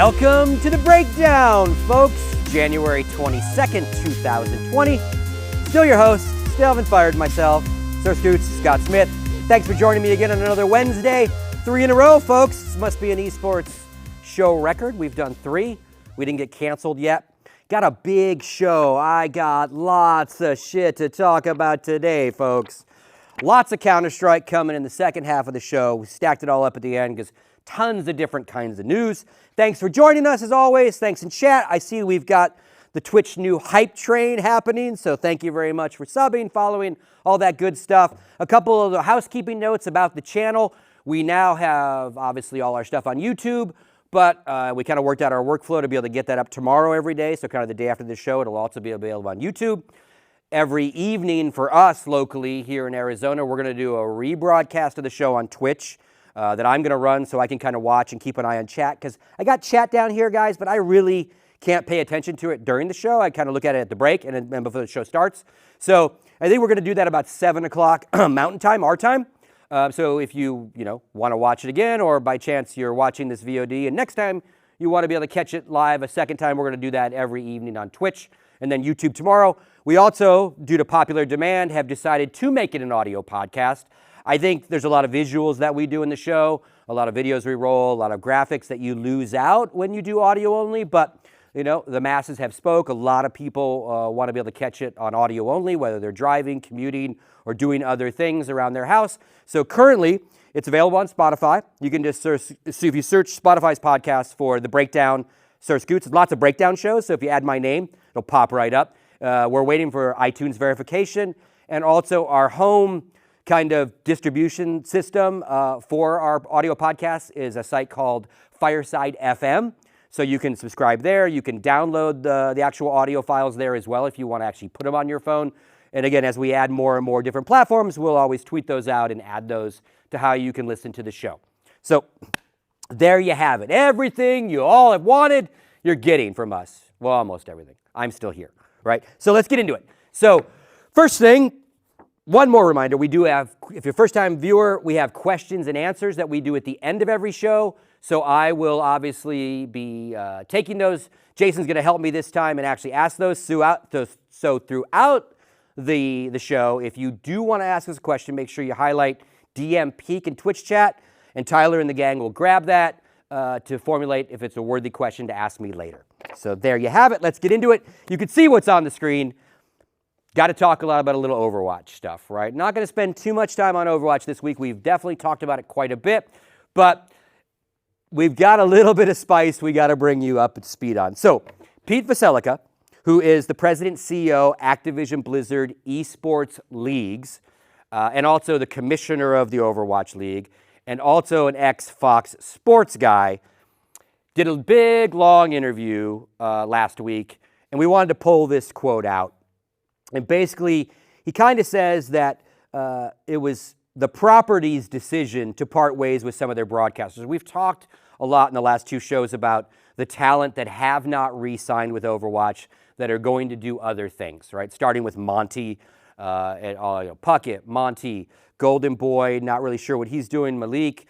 Welcome to the breakdown, folks. January 22nd, 2020. Still your host, still haven't fired myself, Sir Scoots, Scott Smith. Thanks for joining me again on another Wednesday. 3 in a row, folks. This must be an esports show record. We've done 3. We didn't get canceled yet. Got a big show. I got lots of shit to talk about today, folks. Lots of Counter-Strike coming in the second half of the show. We stacked it all up at the end because tons of different kinds of news. Thanks for joining us, as always. Thanks in chat. I see we've got the Twitch new hype train happening, so thank you very much for subbing, following, all that good stuff. A couple of the housekeeping notes about the channel. We now have, obviously, all our stuff on YouTube, but we kind of worked out our workflow to be able to get that up tomorrow every day, so kind of the day after the show, it'll also be available on YouTube. Every evening for us locally here in Arizona, we're going to do a rebroadcast of the show on Twitch that I'm going to run so I can kind of watch and keep an eye on chat, because I got chat down here, guys, but I really can't pay attention to it during the show. I kind of look at it at the break and then before the show starts. So I think we're going to do that about 7 o'clock Mountain Time, our time. So if you want to watch it again, or by chance you're watching this VOD and next time you want to be able to catch it live a second time, we're going to do that every evening on Twitch and then YouTube tomorrow. We also, due to popular demand, have decided to make it an audio podcast. I think there's a lot of visuals that we do in the show, a lot of videos we roll, a lot of graphics that you lose out when you do audio only, but the masses have spoke. A lot of people want to be able to catch it on audio only, whether they're driving, commuting, or doing other things around their house. So currently, it's available on Spotify. You can just search, so if you search Spotify's podcast for The Breakdown, Sir Scoots, lots of breakdown shows, so if you add my name, it'll pop right up. We're waiting for iTunes verification, and also our home kind of distribution system for our audio podcasts is a site called Fireside FM. So you can subscribe there. You can download the actual audio files there as well if you want to actually put them on your phone. And again, as we add more and more different platforms, we'll always tweet those out and add those to how you can listen to the show. So there you have it. Everything you all have wanted, you're getting from us. Well, almost everything. I'm still here, right? So let's get into it. So first thing, one more reminder, we do have, if you're a first-time viewer, we have questions and answers that we do at the end of every show. So I will obviously be taking those. Jason's going to help me this time and actually ask those. So throughout the show, if you do want to ask us a question, make sure you highlight DM Peak in Twitch chat, and Tyler and the gang will grab that to formulate if it's a worthy question to ask me later. So there you have it. Let's get into it. You can see what's on the screen. Got to talk a lot about a little Overwatch stuff, right? Not going to spend too much time on Overwatch this week. We've definitely talked about it quite a bit, but we've got a little bit of spice we got to bring you up to speed on. So Pete Vaselica, who is the president CEO, Activision Blizzard Esports Leagues, and also the commissioner of the Overwatch League, and also an ex-Fox Sports guy, did a big, long interview last week, and we wanted to pull this quote out. And basically, he kind of says that it was the property's decision to part ways with some of their broadcasters. We've talked a lot in the last 2 shows about the talent that have not re-signed with Overwatch that are going to do other things, right? Starting with Monty, Puckett, Monty, Golden Boy, not really sure what he's doing, Malik,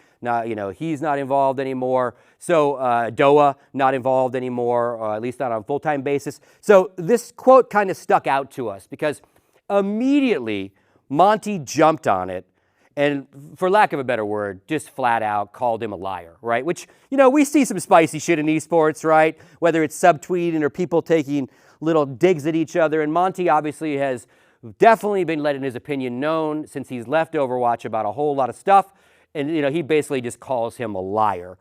he's not involved anymore. So Doa, not involved anymore, or at least not on a full-time basis. So this quote kind of stuck out to us because immediately Monty jumped on it and, for lack of a better word, just flat out called him a liar, right? Which, we see some spicy shit in esports, right? Whether it's subtweeting or people taking little digs at each other. And Monty obviously has definitely been letting his opinion known since he's left Overwatch about a whole lot of stuff. And, he basically just calls him a liar.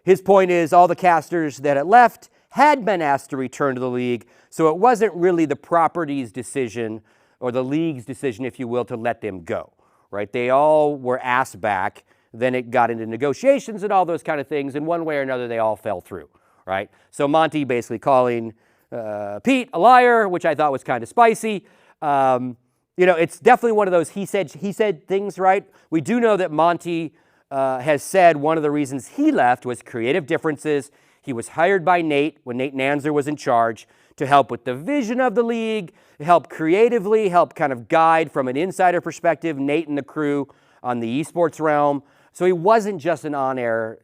His point is all the casters that had left had been asked to return to the league, so it wasn't really the property's decision or the league's decision, if you will, to let them go, right? They all were asked back. Then it got into negotiations and all those kind of things, and one way or another, they all fell through, right? So Monty basically calling Pete a liar, which I thought was kind of spicy. It's definitely one of those he said things, right? We do know that Monty has said one of the reasons he left was creative differences. He was hired by Nate when Nate Nanzer was in charge to help with the vision of the league, help creatively, help kind of guide from an insider perspective Nate and the crew on the esports realm. So he wasn't just an on-air,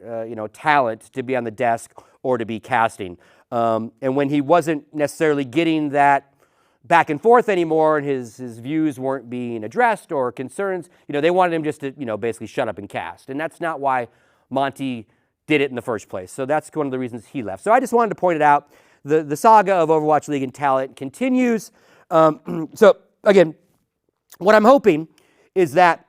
talent to be on the desk or to be casting. And when he wasn't necessarily getting that back and forth anymore, and his views weren't being addressed or concerns, they wanted him just to, basically shut up and cast. And that's not why Monty did it in the first place. So that's one of the reasons he left. So I just wanted to point it out. The saga of Overwatch League and talent continues. So again, what I'm hoping is that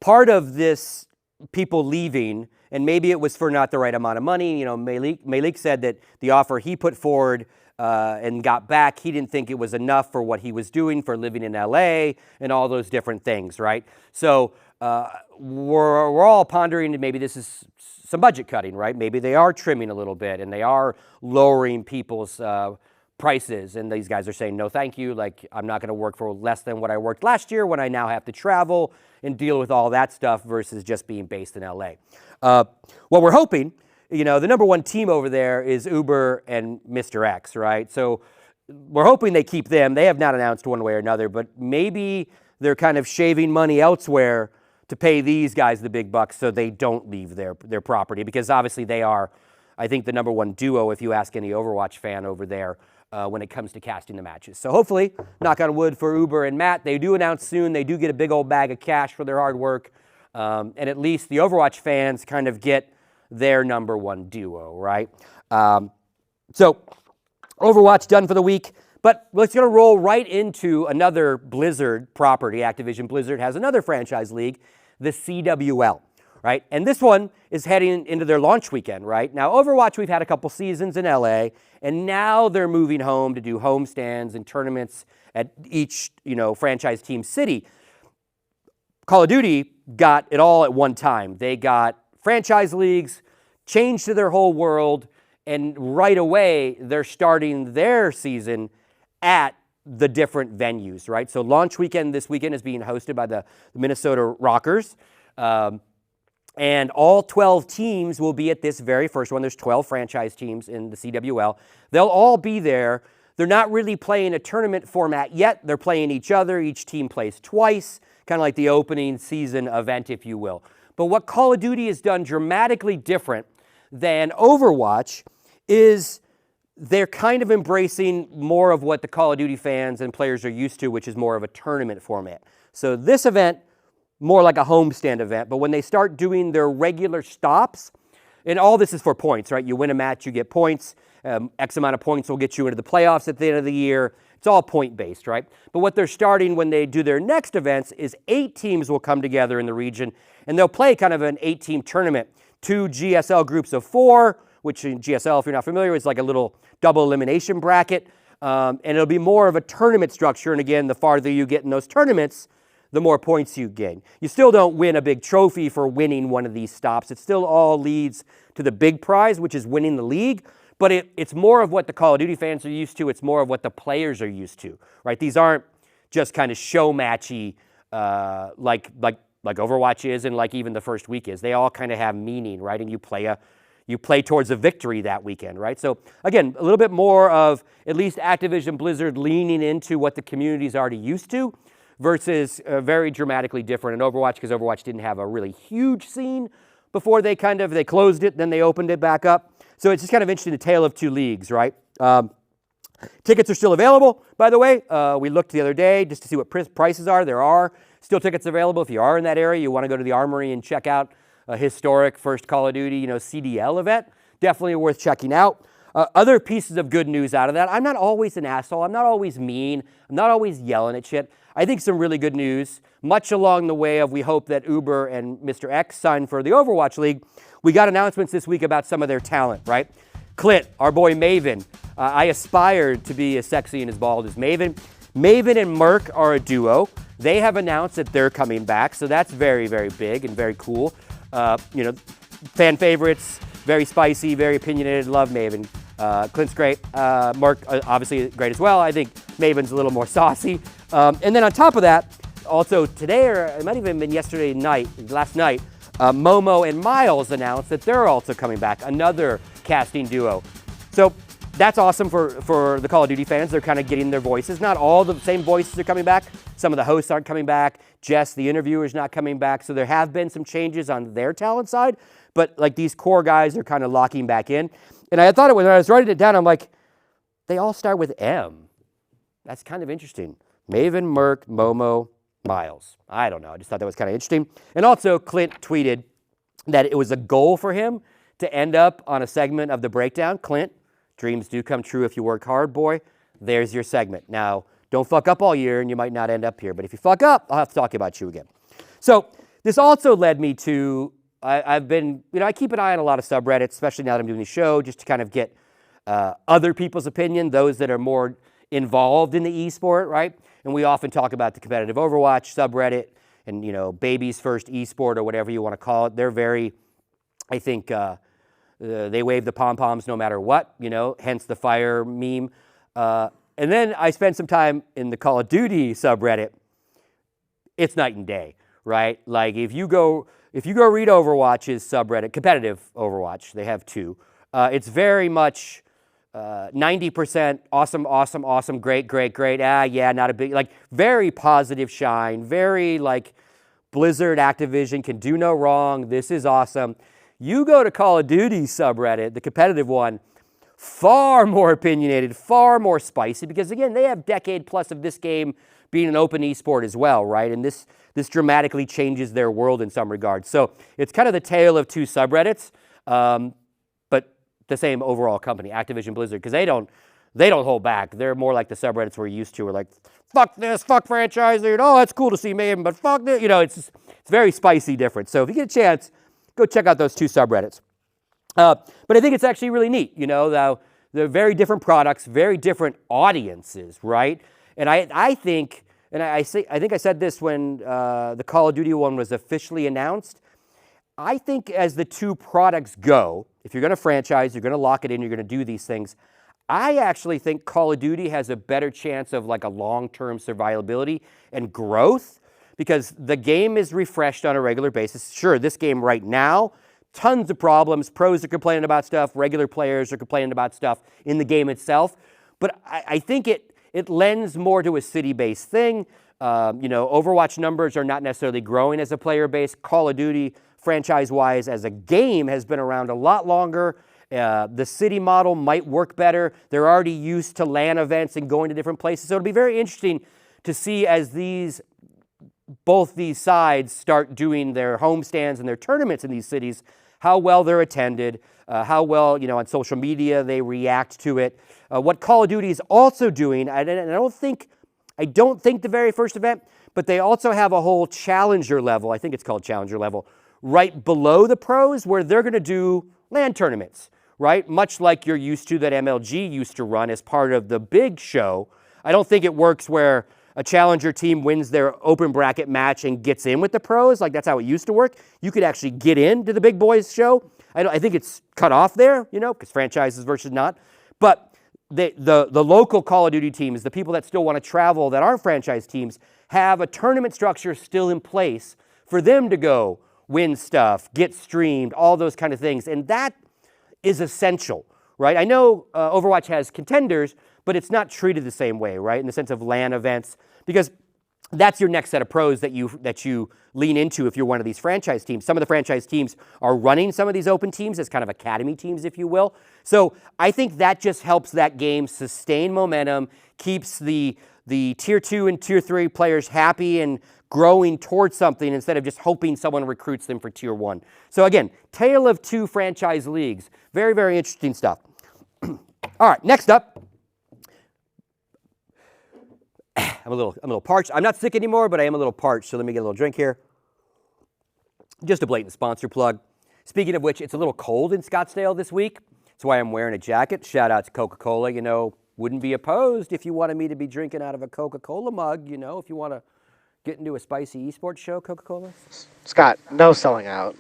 part of this people leaving, and maybe it was for not the right amount of money. Malik said that the offer he put forward and got back, he didn't think it was enough for what he was doing for living in LA and all those different things, right? So we're all pondering that maybe this is some budget cutting, right? Maybe they are trimming a little bit and they are lowering people's prices, and these guys are saying, no, thank you. Like, I'm not going to work for less than what I worked last year when I now have to travel and deal with all that stuff versus just being based in LA. What we're hoping, the number one team over there is Uber and Mr. X, right? So we're hoping they keep them. They have not announced one way or another, but maybe they're kind of shaving money elsewhere to pay these guys the big bucks so they don't leave their property, because obviously they are, I think, the number one duo if you ask any Overwatch fan over there when it comes to casting the matches. So hopefully, knock on wood for Uber and Matt, they do announce soon, they do get a big old bag of cash for their hard work, and at least the Overwatch fans kind of get their number one duo, right? So Overwatch done for the week. But let's going to roll right into another Blizzard property. Activision Blizzard has another franchise league, the CWL, right? And this one is heading into their launch weekend, right? Now, Overwatch, we've had a couple seasons in LA, and now they're moving home to do homestands and tournaments at each, franchise team city. Call of Duty got it all at one time. They got franchise leagues, changed to their whole world, and right away, they're starting their season at the different venues, right? So launch weekend this weekend is being hosted by the Minnesota Rockers. And all 12 teams will be at this very first one. There's 12 franchise teams in the CWL. They'll all be there. They're not really playing a tournament format yet. They're playing each other. Each team plays twice, kind of like the opening season event, if you will. But what Call of Duty has done dramatically different than Overwatch is they're kind of embracing more of what the Call of Duty fans and players are used to, which is more of a tournament format. So this event, more like a homestand event, but when they start doing their regular stops, and all this is for points, right? You win a match, you get points. X amount of points will get you into the playoffs at the end of the year. It's all point-based, right? But what they're starting when they do their next events is 8 teams will come together in the region, and they'll play kind of an 8-team tournament. 2 GSL groups of 4, which in GSL, if you're not familiar, is like a little double elimination bracket. And it'll be more of a tournament structure. And again, the farther you get in those tournaments, the more points you gain. You still don't win a big trophy for winning one of these stops. It still all leads to the big prize, which is winning the league. But it's more of what the Call of Duty fans are used to. It's more of what the players are used to, right? These aren't just kind of show matchy like Overwatch is and like even the first week is. They all kind of have meaning, right? And you play towards a victory that weekend, right? So again, a little bit more of at least Activision Blizzard leaning into what the community is already used to versus very dramatically different in Overwatch, because Overwatch didn't have a really huge scene before they closed it, then they opened it back up. So it's just kind of interesting, a tale of two leagues, right? Tickets are still available, by the way. We looked the other day just to see what prices are. There are still tickets available. If you are in that area, you want to go to the Armory and check out a historic first Call of Duty, CDL event. Definitely worth checking out. Other pieces of good news out of that. I'm not always an asshole. I'm not always mean. I'm not always yelling at shit. I think some really good news, much along the way of we hope that Uber and Mr. X sign for the Overwatch League. We got announcements this week about some of their talent, right? Clint, our boy Maven. I aspired to be as sexy and as bald as Maven. Maven and Merc are a duo. They have announced that they're coming back, so that's very, very big and very cool. Fan favorites, very spicy, very opinionated. Love Maven. Clint's great. Merc, obviously great as well. I think Maven's a little more saucy. And then on top of that, also today, or it might have even been last night, Momo and Miles announced that they're also coming back, another casting duo. So that's awesome for the Call of Duty fans. They're kind of getting their voices. Not all the same voices are coming back. Some of the hosts aren't coming back. Jess, the interviewer, is not coming back. So there have been some changes on their talent side, but like these core guys are kind of locking back in. And I thought when I was writing it down, I'm like, they all start with M. That's kind of interesting. Maven, Merc, Momo, Miles. I don't know. I just thought that was kind of interesting. And also, Clint tweeted that it was a goal for him to end up on a segment of the breakdown. Clint, dreams do come true if you work hard, boy. There's your segment. Now, don't fuck up all year and you might not end up here. But if you fuck up, I'll have to talk about you again. So this also led me to, I've been, I keep an eye on a lot of subreddits, especially now that I'm doing the show, just to kind of get other people's opinion, those that are more involved in the esport, right? And we often talk about the competitive Overwatch subreddit and, baby's first esport or whatever you want to call it. They're very, I think, they wave the pom-poms no matter what, hence the fire meme. And then I spent some time in the Call of Duty subreddit. It's night and day, right? Like if you go read Overwatch's subreddit, competitive Overwatch, they have two. It's very much 90% awesome, great. Yeah, not a big, like very positive shine, very like Blizzard, Activision can do no wrong. This is awesome. You go to Call of Duty subreddit, the competitive one, far more opinionated, far more spicy, because again, they have decade plus of this game being an open esport as well, right? And this dramatically changes their world in some regards. So it's kind of the tale of two subreddits, but the same overall company, Activision Blizzard, because they don't hold back. They're more like the subreddits we're used to. We're like, fuck this, fuck franchise, oh, that's cool to see Maven, but fuck this, it's very spicy different. So if you get a chance, go check out those two subreddits. But I think it's actually really neat, they're very different products, very different audiences, right? And I think I think I said this when the Call of Duty one was officially announced. I think as the two products go, if you're going to franchise, you're going to lock it in, you're going to do these things, I actually think Call of Duty has a better chance of like a long-term survivability and growth because the game is refreshed on a regular basis. Sure, this game right now, tons of problems. Pros are complaining about stuff. Regular players are complaining about stuff in the game itself. But I think it lends more to a city-based thing. Overwatch numbers are not necessarily growing as a player base. Call of Duty, franchise-wise, as a game, has been around a lot longer. The city model might work better. They're already used to LAN events and going to different places. So it'll be very interesting to see as both these sides start doing their homestands and their tournaments in these cities, how well they're attended, how well, on social media they react to it. What Call of Duty is also doing, I don't think the very first event, but they also have a whole challenger level, I think it's called challenger level, right below the pros where they're going to do LAN tournaments, right? Much like you're used to that MLG used to run as part of the big show. I don't think it works where a challenger team wins their open bracket match and gets in with the pros. Like that's how it used to work. You could actually get into the big boys show. I think it's cut off there, because franchises versus not. But the local Call of Duty teams, the people that still want to travel that aren't franchise teams, have a tournament structure still in place for them to go win stuff, get streamed, all those kind of things. And that is essential, right? I know Overwatch has contenders, but it's not treated the same way, right? In the sense of LAN events, because that's your next set of pros that you lean into if you're one of these franchise teams. Some of the franchise teams are running some of these open teams as kind of academy teams, if you will. So I think that just helps that game sustain momentum, keeps the tier 2 and tier 3 players happy and growing towards something instead of just hoping someone recruits them for tier 1. So again, tale of two franchise leagues. Very, very interesting stuff. All right, next up. I'm a little parched. I'm not sick anymore, but I am a little parched, so let me get a little drink here. Just a blatant sponsor plug. Speaking of which, it's a little cold in Scottsdale this week. That's why I'm wearing a jacket. Shout out to Coca-Cola. Wouldn't be opposed if you wanted me to be drinking out of a Coca-Cola mug, if you want to get into a spicy esports show, Coca-Cola. Scott, no selling out.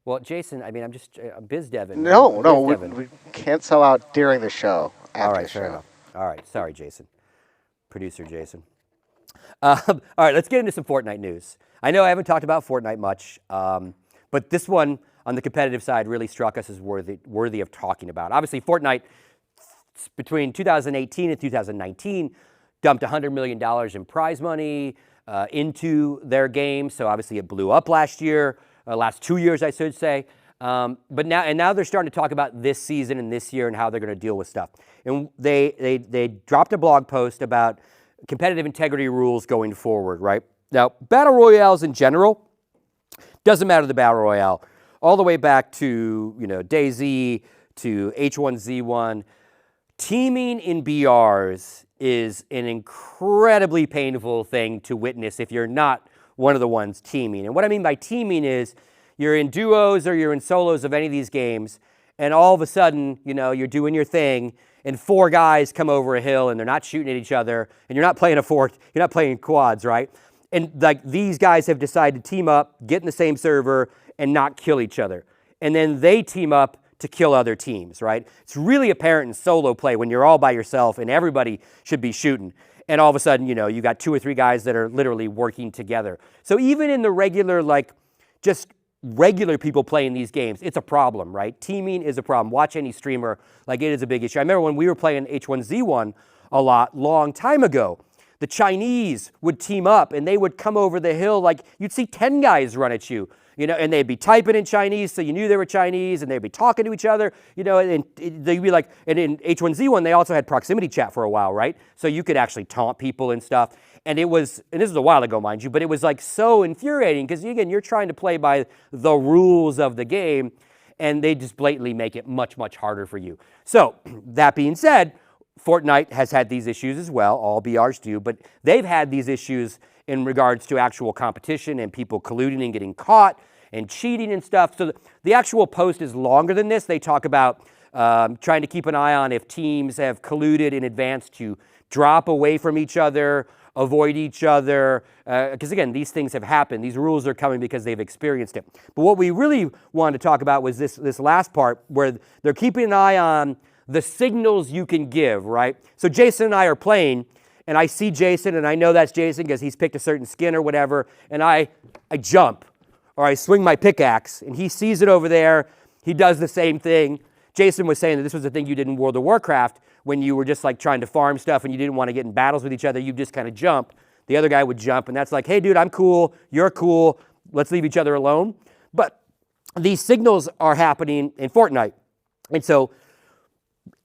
Well, Jason, I'm biz devin. No, we can't sell out during the show. All right, fair enough. All right, sorry, Jason. Producer Jason. All right, let's get into some Fortnite news. I know I haven't talked about Fortnite much, but this one on the competitive side really struck us as worthy of talking about. Obviously, Fortnite between 2018 and 2019, dumped $100 million in prize money into their game. So obviously it blew up last year, last 2 years, I should say. But now they're starting to talk about this season and this year and how they're going to deal with stuff. And they dropped a blog post about competitive integrity rules going forward, right? Now, battle royales in general, doesn't matter the battle royale, all the way back to, DayZ, to H1Z1. Teaming in BRs is an incredibly painful thing to witness if you're not one of the ones teaming. And what I mean by teaming is you're in duos or you're in solos of any of these games, and all of a sudden, you're doing your thing, and 4 guys come over a hill and they're not shooting at each other, and you're not playing you're not playing quads, right? And like these guys have decided to team up, get in the same server, and not kill each other. And then they team up to kill other teams, right? It's really apparent in solo play when you're all by yourself and everybody should be shooting. And all of a sudden, you got 2 or 3 guys that are literally working together. So even in the regular, just regular people playing these games, it's a problem, right? Teaming is a problem. Watch any streamer, it is a big issue. I remember when we were playing H1Z1 a lot, long time ago, the Chinese would team up and they would come over the hill, you'd see 10 guys run at you, and they'd be typing in Chinese so you knew they were Chinese, and they'd be talking to each other, and they'd be and in H1Z1 they also had proximity chat for a while, right? So you could actually taunt people and stuff. And this is a while ago, mind you, but it was so infuriating because, again, you're trying to play by the rules of the game, and they just blatantly make it much, much harder for you. So that being said, Fortnite has had these issues as well. All BRs do, but they've had these issues in regards to actual competition and people colluding and getting caught and cheating and stuff. So the actual post is longer than this. They talk about trying to keep an eye on if teams have colluded in advance to drop away from each other, avoid each other, because again, these things have happened. These rules are coming because they've experienced it. But what we really wanted to talk about was this last part where they're keeping an eye on the signals you can give, right? So Jason and I are playing, and I see Jason, and I know that's Jason because he's picked a certain skin or whatever, and I jump, or I swing my pickaxe, and he sees it over there. He does the same thing. Jason was saying that this was the thing you did in World of Warcraft when you were just trying to farm stuff and you didn't want to get in battles with each other. You just kind of jump. The other guy would jump, and that's hey, dude, I'm cool. You're cool. Let's leave each other alone. But these signals are happening in Fortnite, and so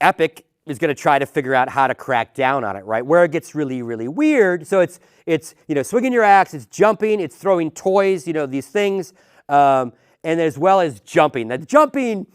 Epic is going to try to figure out how to crack down on it, right? Where it gets really, really weird. So it's swinging your axe, it's jumping, it's throwing toys, these things, and as well as jumping. Now, jumping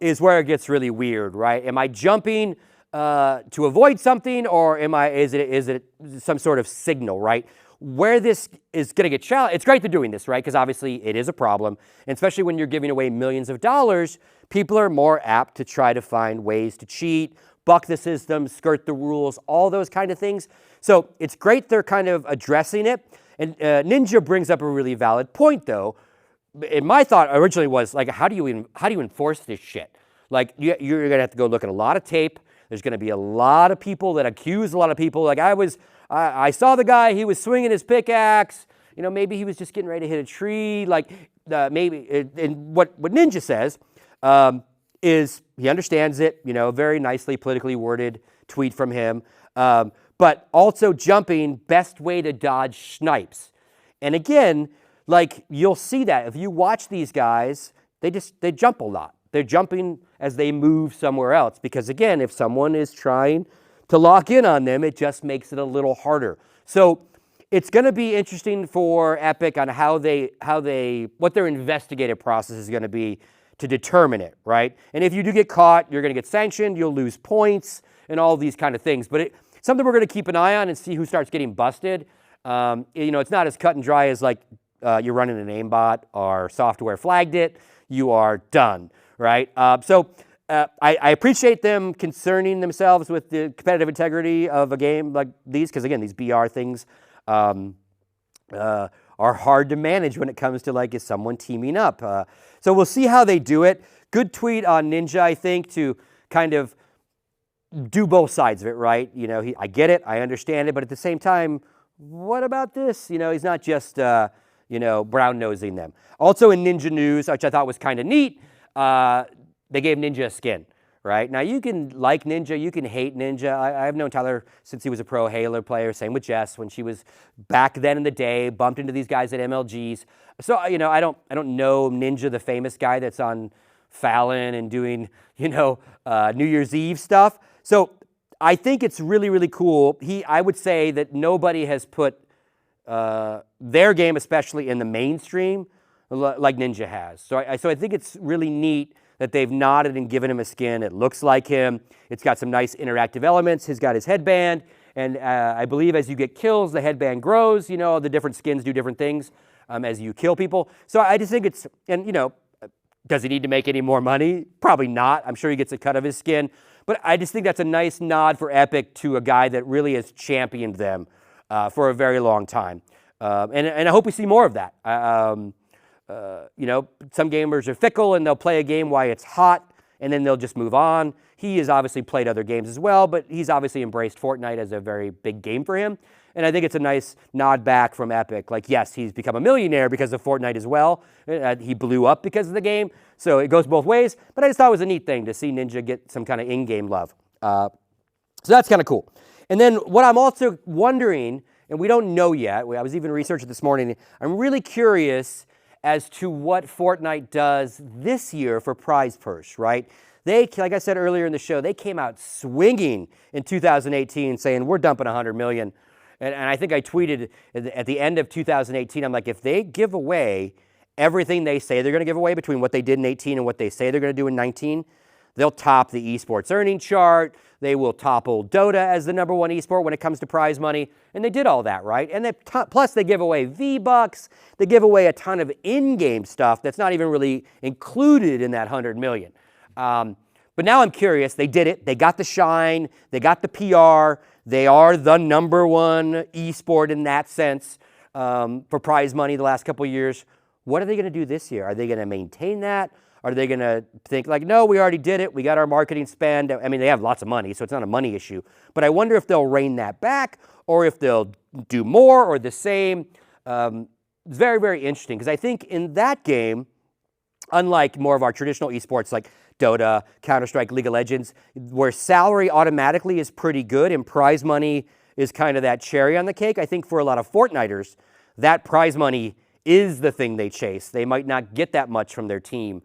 is where it gets really weird, right? Am I jumping to avoid something, or is it some sort of signal, right? Where this is going to get challenged, it's great they're doing this, right? Because obviously it is a problem, and especially when you're giving away millions of dollars, people are more apt to try to find ways to cheat, buck the system, skirt the rules, all those kind of things. So it's great they're kind of addressing it. And Ninja brings up a really valid point, though. And my thought originally was, how do you enforce this shit? You're going to have to go look at a lot of tape. There's going to be a lot of people that accuse a lot of people. I saw the guy, he was swinging his pickaxe. Maybe he was just getting ready to hit a tree. Maybe, and what Ninja says is he understands it, very nicely politically worded tweet from him. But also jumping, best way to dodge snipes. And again, you'll see that if you watch these guys, they jump a lot. They're jumping as they move somewhere else because, again, if someone is trying to lock in on them, it just makes it a little harder. So it's going to be interesting for Epic on what their investigative process is going to be to determine it, right? And if you do get caught, you're going to get sanctioned, you'll lose points, and all these kind of things. But it's something we're going to keep an eye on and see who starts getting busted. It's not as cut and dry as you're running an aimbot or software flagged it, you are done, right? I appreciate them concerning themselves with the competitive integrity of a game like these, because again, these BR things are hard to manage when it comes to is someone teaming up. So we'll see how they do it. Good tweet on Ninja, I think, to kind of do both sides of it, right? I get it, I understand it, but at the same time, what about this? He's not just brown-nosing them. Also in Ninja news, which I thought was kind of neat, they gave Ninja a skin, right? Now, you can like Ninja, you can hate Ninja. I've known Tyler since he was a pro Halo player, same with Jess when she was back then in the day, bumped into these guys at MLGs. So, I don't know Ninja, the famous guy that's on Fallon and doing, New Year's Eve stuff. So I think it's really, really cool. I would say that nobody has put their game, especially in the mainstream, like Ninja has. So I think it's really neat that they've nodded and given him a skin. It looks like him. It's got some nice interactive elements. He's got his headband, and I believe as you get kills, the headband grows. The different skins do different things as you kill people. So I just think it's, does he need to make any more money? Probably not. I'm sure he gets a cut of his skin. But I just think that's a nice nod for Epic to a guy that really has championed them for a very long time. And I hope we see more of that. Some gamers are fickle and they'll play a game while it's hot and then they'll just move on. He has obviously played other games as well, but he's obviously embraced Fortnite as a very big game for him. And I think it's a nice nod back from Epic. Like, yes, he's become a millionaire because of Fortnite as well. He blew up because of the game. So it goes both ways. But I just thought it was a neat thing to see Ninja get some kind of in-game love. So that's kind of cool. And then what I'm also wondering, and we don't know yet, I was even researching this morning, I'm really curious as to what Fortnite does this year for prize purse, right? They, like I said earlier in the show, they came out swinging in 2018 saying, we're dumping $100 million. And I think I tweeted at the end of 2018, I'm like, if they give away everything they say they're going to give away between what they did in 18 and what they say they're going to do in 19, they'll top the esports earning chart. They will topple Dota as the #1 esport when it comes to prize money. And they did all that, right? And plus they give away V-Bucks. They give away a ton of in-game stuff that's not even really included in that $100 million. But now I'm curious. They did it. They got the shine. They got the PR. They are the #1 esport in that sense for prize money the last couple of years. What are they going to do this year? Are they going to maintain that? Are they going to think like, no, we already did it. We got our marketing spend. I mean, they have lots of money, so it's not a money issue. But I wonder if they'll rein that back or if they'll do more or the same. It's very, very interesting because I think in that game, unlike more of our traditional esports like Dota, Counter-Strike, League of Legends, where salary automatically is pretty good and prize money is kind of that cherry on the cake, I think for a lot of Fortniters, that prize money is the thing they chase. They might not get that much from their team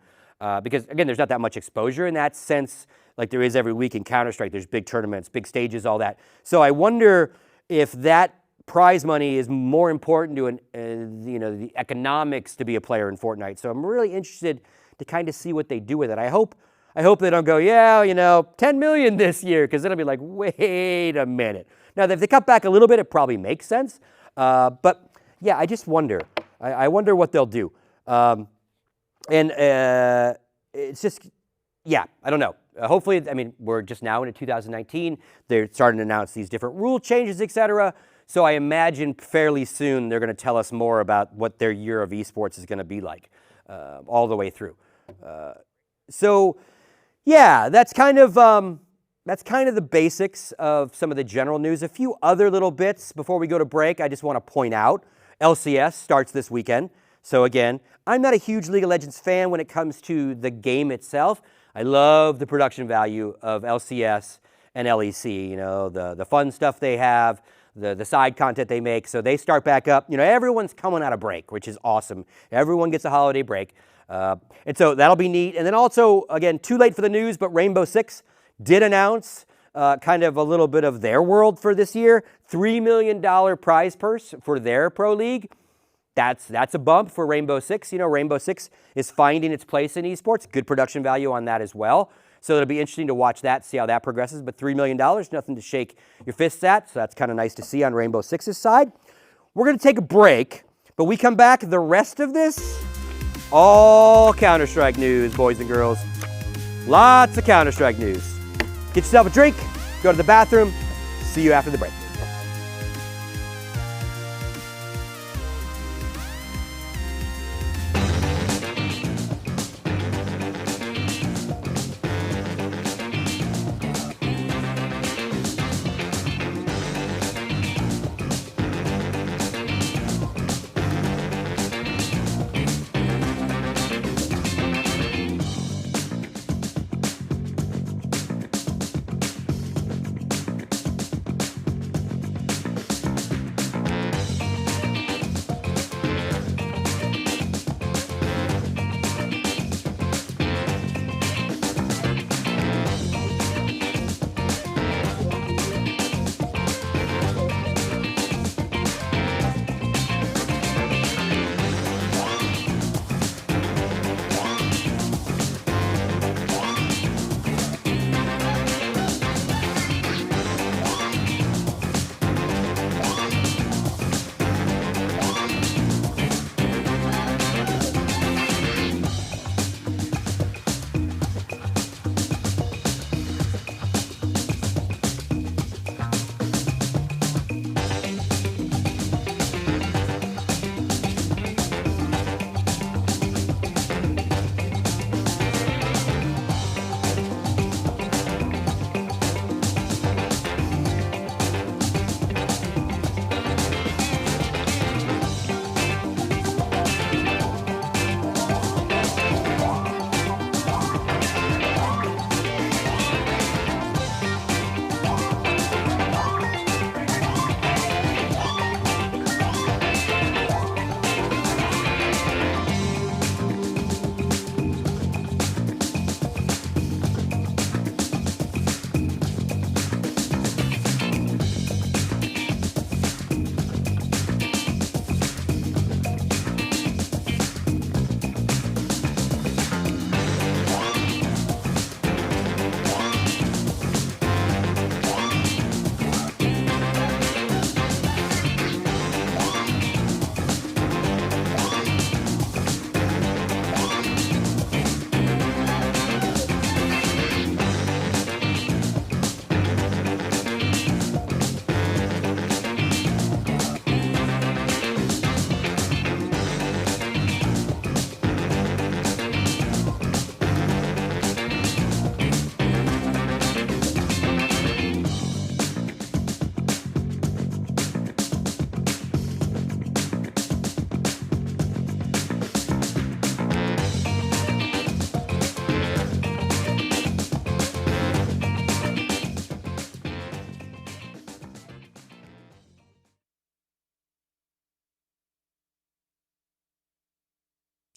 because, again, there's not that much exposure in that sense like there is every week in Counter-Strike. There's big tournaments, big stages, all that. So I wonder if that prize money is more important to the economics to be a player in Fortnite. So I'm really interested to kind of see what they do with it. I hope they don't go, 10 million this year, because it'll be like, wait a minute. Now, if they cut back a little bit, it probably makes sense. But yeah, I just wonder. I wonder what they'll do. It's just, I don't know. Hopefully, we're just now into 2019. They're starting to announce these different rule changes, et cetera. So I imagine fairly soon they're going to tell us more about what their year of esports is going to be like all the way through. That's kind of the basics of some of the general news. A few other little bits before we go to break. I just want to point out LCS starts this weekend. So again, I'm not a huge League of Legends fan when it comes to the game itself. I love the production value of LCS and LEC. The fun stuff they have, the side content they make. So they start back up. Everyone's coming out of break, which is awesome. Everyone gets a holiday break. And so that'll be neat. And then also, again, too late for the news, but Rainbow Six did announce kind of a little bit of their world for this year. $3 million prize purse for their pro league. That's a bump for Rainbow Six. Rainbow Six is finding its place in esports. Good production value on that as well. So it'll be interesting to watch that, see how that progresses. But $3 million, nothing to shake your fists at. So that's kind of nice to see on Rainbow Six's side. We're going to take a break, but we come back. The rest of this, all Counter-Strike news, boys and girls. Lots of Counter-Strike news. Get yourself a drink, go to the bathroom. See you after the break.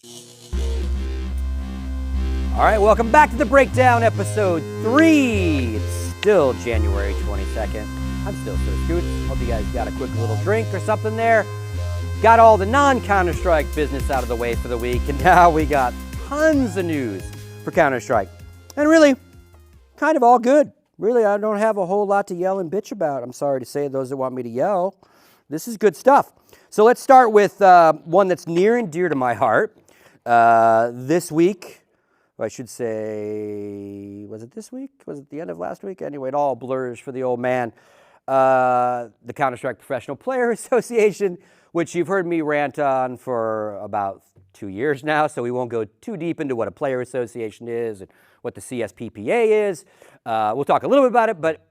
All right, welcome back to the Breakdown, episode 3. It's still January 22nd. I'm still Sir Scoots. Hope you guys got a quick little drink or something there. Got all the non-Counter-Strike business out of the way for the week, and now we got tons of news for Counter-Strike. And really, kind of all good. Really, I don't have a whole lot to yell and bitch about. I'm sorry to say, those that want me to yell. This is good stuff. So let's start with one that's near and dear to my heart. This week, I should say, was it this week? Was it the end of last week? Anyway, it all blurs for the old man. The Counter-Strike Professional Player Association, which you've heard me rant on for about 2 years now, so we won't go too deep into what a player association is and what the CSPPA is. We'll talk a little bit about it, but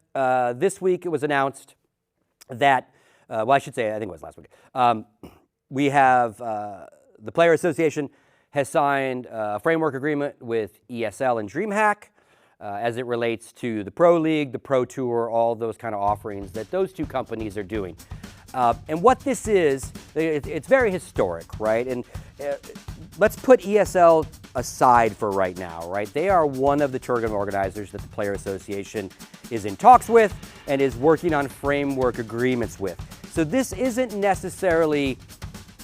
this week it was announced that, well, I should say, I think it was last week. We have the Player Association has signed a framework agreement with ESL and Dreamhack as it relates to the Pro League, the Pro Tour, all those kind of offerings that those two companies are doing. And what this is, it's very historic, right? And let's put ESL aside for right now, right? They are one of the tournament organizers that the Player Association is in talks with and is working on framework agreements with. So this isn't necessarily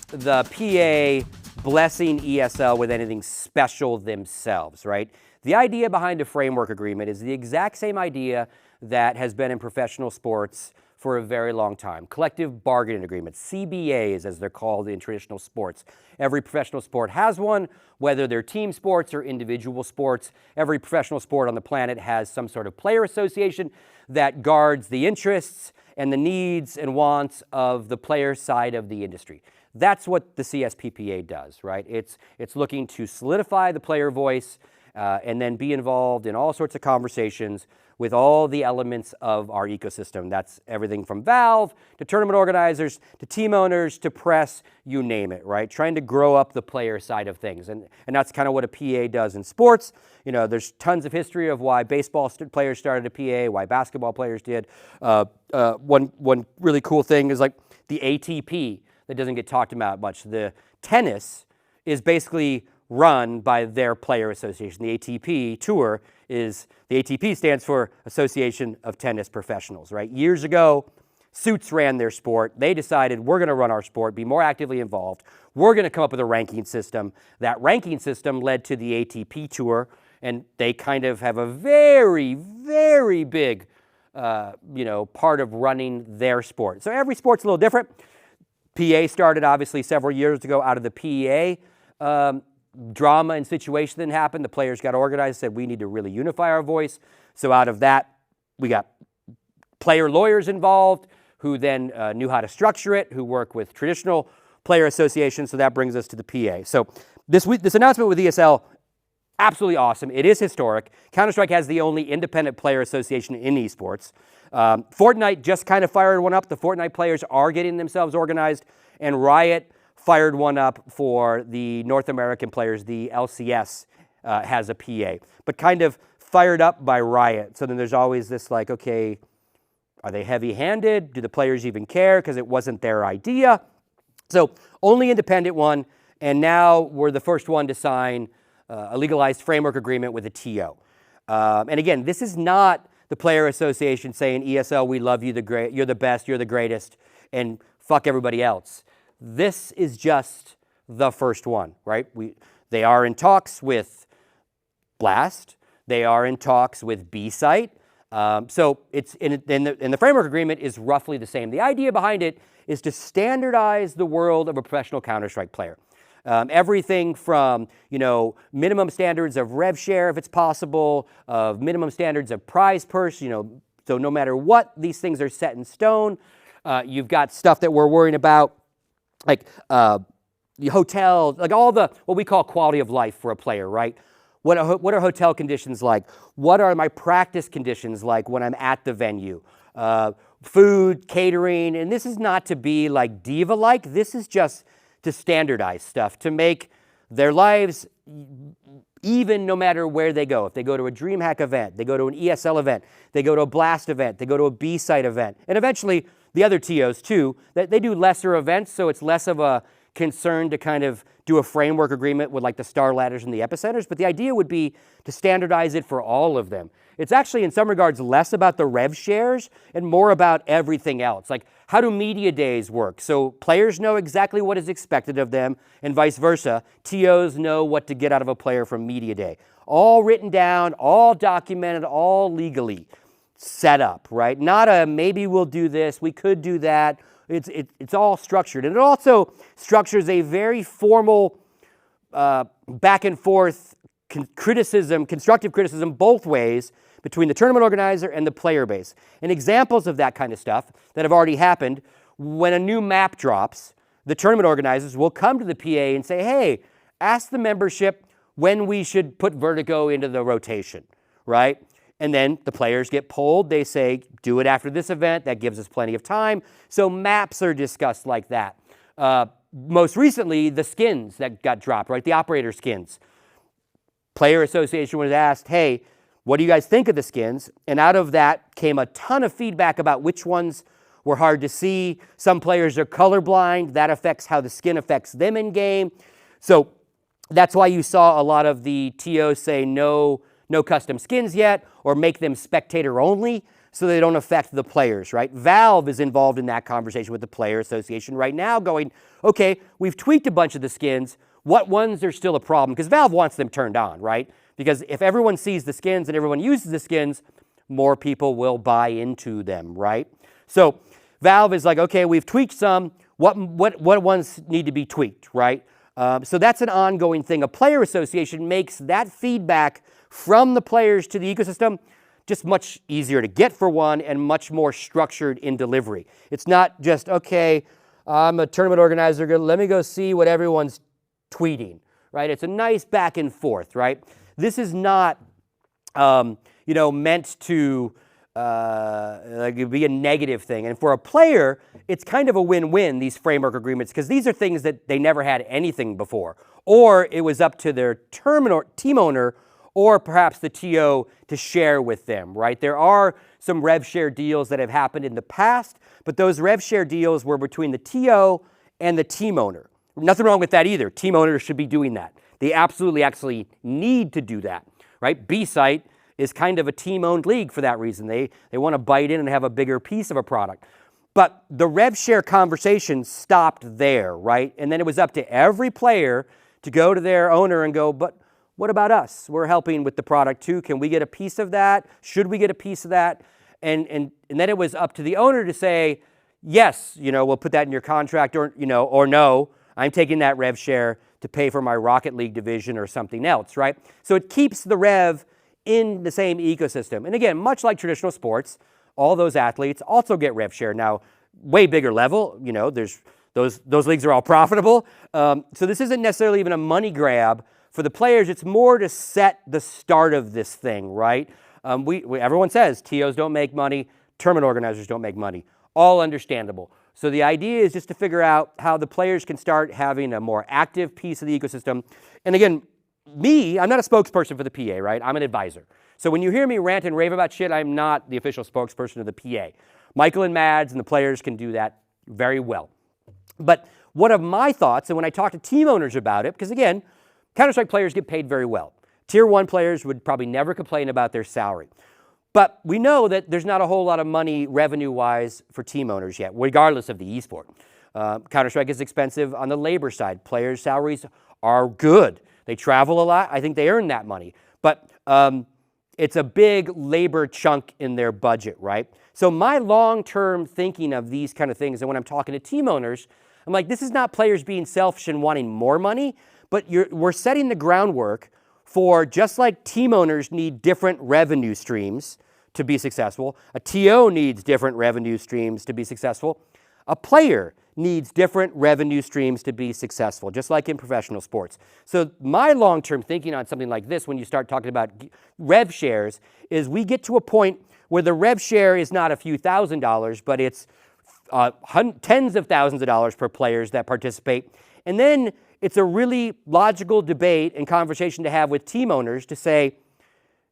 the PA blessing ESL with anything special themselves, right? The idea behind a framework agreement is the exact same idea that has been in professional sports for a very long time. Collective bargaining agreements, CBAs as they're called in traditional sports. Every professional sport has one, whether they're team sports or individual sports. Every professional sport on the planet has some sort of player association that guards the interests and the needs and wants of the player side of the industry. That's what the CSPPA does, right? It's looking to solidify the player voice and then be involved in all sorts of conversations with all the elements of our ecosystem. That's everything from Valve to tournament organizers to team owners to press, you name it, right? Trying to grow up the player side of things. And that's kind of what a PA does in sports. You know, there's tons of history of why baseball players started a PA, why basketball players did. One really cool thing is like the ATP that doesn't get talked about much. The tennis is basically run by their player association. The ATP tour is, the ATP stands for Association of Tennis Professionals, right? Years ago, Suits ran their sport. They decided we're going to run our sport, be more actively involved. We're going to come up with a ranking system. That ranking system led to the ATP tour, and they kind of have a very, very big, part of running their sport. So every sport's a little different. PA started obviously several years ago out of the PEA drama and situation that happened. The players got organized, said we need to really unify our voice. So out of that, we got player lawyers involved who then knew how to structure it, who work with traditional player associations. So that brings us to the PA. So this announcement with ESL, absolutely awesome. It is historic. Counter-Strike has the only independent player association in esports. Fortnite just kind of fired one up. The Fortnite players are getting themselves organized, and Riot fired one up for the North American players. The LCS has a PA, but kind of fired up by Riot. So then there's always this like, okay, are they heavy-handed? Do the players even care? Because it wasn't their idea. So only independent one, and now we're the first one to sign a legalized framework agreement with a TO. And again, this is not the player association saying, ESL, we love you, you're the best, you're the greatest, and fuck everybody else. This is just the first one, right? They are in talks with Blast. They are in talks with B-Site. So it's in the framework agreement is roughly the same. The idea behind it is to standardize the world of a professional Counter-Strike player. Everything from, minimum standards of rev share, if it's possible, of minimum standards of prize purse, so no matter what, these things are set in stone. You've got stuff that we're worrying about, like the hotel, like all the, what we call quality of life for a player, right? What are hotel conditions like? What are my practice conditions like when I'm at the venue? Food, catering, and this is not to be like diva-like, this is just to standardize stuff, to make their lives even no matter where they go. If they go to a Dreamhack event, they go to an ESL event, they go to a Blast event, they go to a B-Site event, and eventually the other TOs too, that they do lesser events, so it's less of a concerned to kind of do a framework agreement with like the star ladders and the epicenters, but the idea would be to standardize it for all of them. It's actually in some regards less about the rev shares and more about everything else. Like, how do media days work? So players know exactly what is expected of them and vice versa. TOs know what to get out of a player from media day. All written down, all documented, all legally set up, right? Not a maybe we'll do this, we could do that. It's all structured. And it also structures a very formal back and forth constructive criticism both ways between the tournament organizer and the player base. And examples of that kind of stuff that have already happened, when a new map drops, the tournament organizers will come to the PA and say, hey, ask the membership when we should put Vertigo into the rotation, right? And then the players get polled. They say, do it after this event. That gives us plenty of time. So maps are discussed like that. Most recently, the skins that got dropped, right? The operator skins. Player Association was asked, hey, what do you guys think of the skins? And out of that came a ton of feedback about which ones were hard to see. Some players are colorblind. That affects how the skin affects them in game. So that's why you saw a lot of the TOs say no custom skins yet, or make them spectator only so they don't affect the players, right? Valve is involved in that conversation with the Player Association right now going, okay, we've tweaked a bunch of the skins. What ones are still a problem? Because Valve wants them turned on, right? Because if everyone sees the skins and everyone uses the skins, more people will buy into them, right? So Valve is like, okay, we've tweaked some. What ones need to be tweaked, right? So that's an ongoing thing. A player association makes that feedback from the players to the ecosystem just much easier to get, for one, and much more structured in delivery. It's not just, okay, I'm a tournament organizer, let me go see what everyone's tweeting, right? It's a nice back and forth, right? This is not, meant to be a negative thing. And for a player, it's kind of a win-win, these framework agreements, because these are things that they never had anything before. Or it was up to their team owner or perhaps the TO to share with them, right? There are some rev share deals that have happened in the past, but those rev share deals were between the TO and the team owner. Nothing wrong with that either. Team owners should be doing that. They absolutely actually need to do that, right? B-Site is kind of a team-owned league for that reason. They want to bite in and have a bigger piece of a product. But the rev share conversation stopped there, right? And then it was up to every player to go to their owner and go, but what about us? We're helping with the product too. Can we get a piece of that? Should we get a piece of that? And then it was up to the owner to say, yes, we'll put that in your contract, or no, I'm taking that rev share to pay for my Rocket League division or something else, right? So it keeps the rev in the same ecosystem. And again, much like traditional sports, all those athletes also get rev share. Now, way bigger level, there's those leagues are all profitable. So this isn't necessarily even a money grab for the players. It's more to set the start of this thing, right? Everyone says TOs don't make money, tournament organizers don't make money. All understandable. So the idea is just to figure out how the players can start having a more active piece of the ecosystem. And again, I'm not a spokesperson for the PA, right? I'm an advisor. So when you hear me rant and rave about shit, I'm not the official spokesperson of the PA. Michael and Mads and the players can do that very well. But one of my thoughts, and when I talk to team owners about it, because again, Counter-Strike players get paid very well. Tier 1 players would probably never complain about their salary. But we know that there's not a whole lot of money revenue-wise for team owners yet, regardless of the esport. Counter-Strike is expensive on the labor side. Players' salaries are good. They travel a lot. I think they earn that money. But it's a big labor chunk in their budget, right? So my long-term thinking of these kind of things, and when I'm talking to team owners, I'm like, this is not players being selfish and wanting more money, but we're setting the groundwork for, just like team owners need different revenue streams to be successful, a TO needs different revenue streams to be successful, a player needs different revenue streams to be successful, just like in professional sports. So my long-term thinking on something like this, when you start talking about rev shares, is we get to a point where the rev share is not a few $1,000s, but it's tens of thousands of dollars per players that participate. And then it's a really logical debate and conversation to have with team owners to say,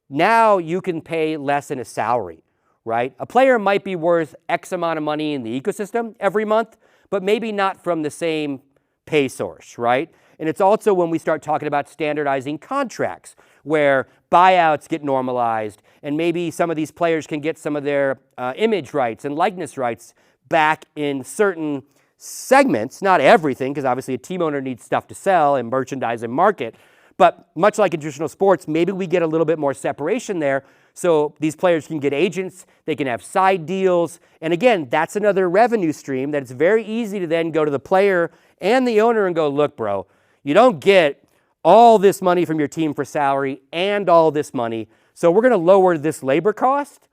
now you can pay less in a salary, right? A player might be worth X amount of money in the ecosystem every month, but maybe not from the same pay source, right? And it's also when we start talking about standardizing contracts where buyouts get normalized and maybe some of these players can get some of their image rights and likeness rights back in certain segments, not everything, because obviously a team owner needs stuff to sell and merchandise and market. But much like in traditional sports, maybe we get a little bit more separation there so these players can get agents, they can have side deals. And again, that's another revenue stream that it's very easy to then go to the player and the owner and go, look, bro, you don't get all this money from your team for salary and all this money. So we're going to lower this labor cost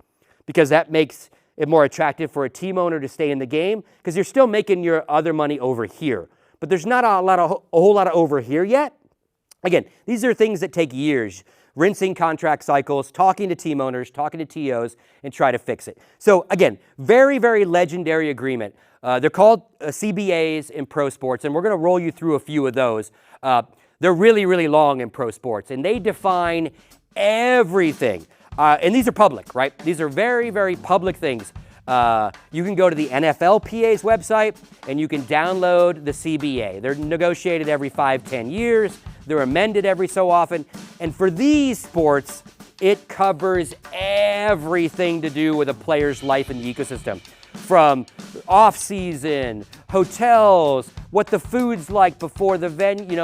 because that makes it more attractive for a team owner to stay in the game because you're still making your other money over here. But there's not a whole lot of over here yet. Again, these are things that take years, rinsing contract cycles, talking to team owners, talking to TOs, and try to fix it. So again, very, very legendary agreement. They're called CBAs in pro sports, and we're going to roll you through a few of those. They're really, really long in pro sports, and they define everything. And these are public, right? These are very, very public things. You can go to the NFLPA's website, and you can download the CBA. They're negotiated every 5-10 years. They're amended every so often. And for these sports, it covers everything to do with a player's life in the ecosystem. From off-season, hotels, what the food's like before the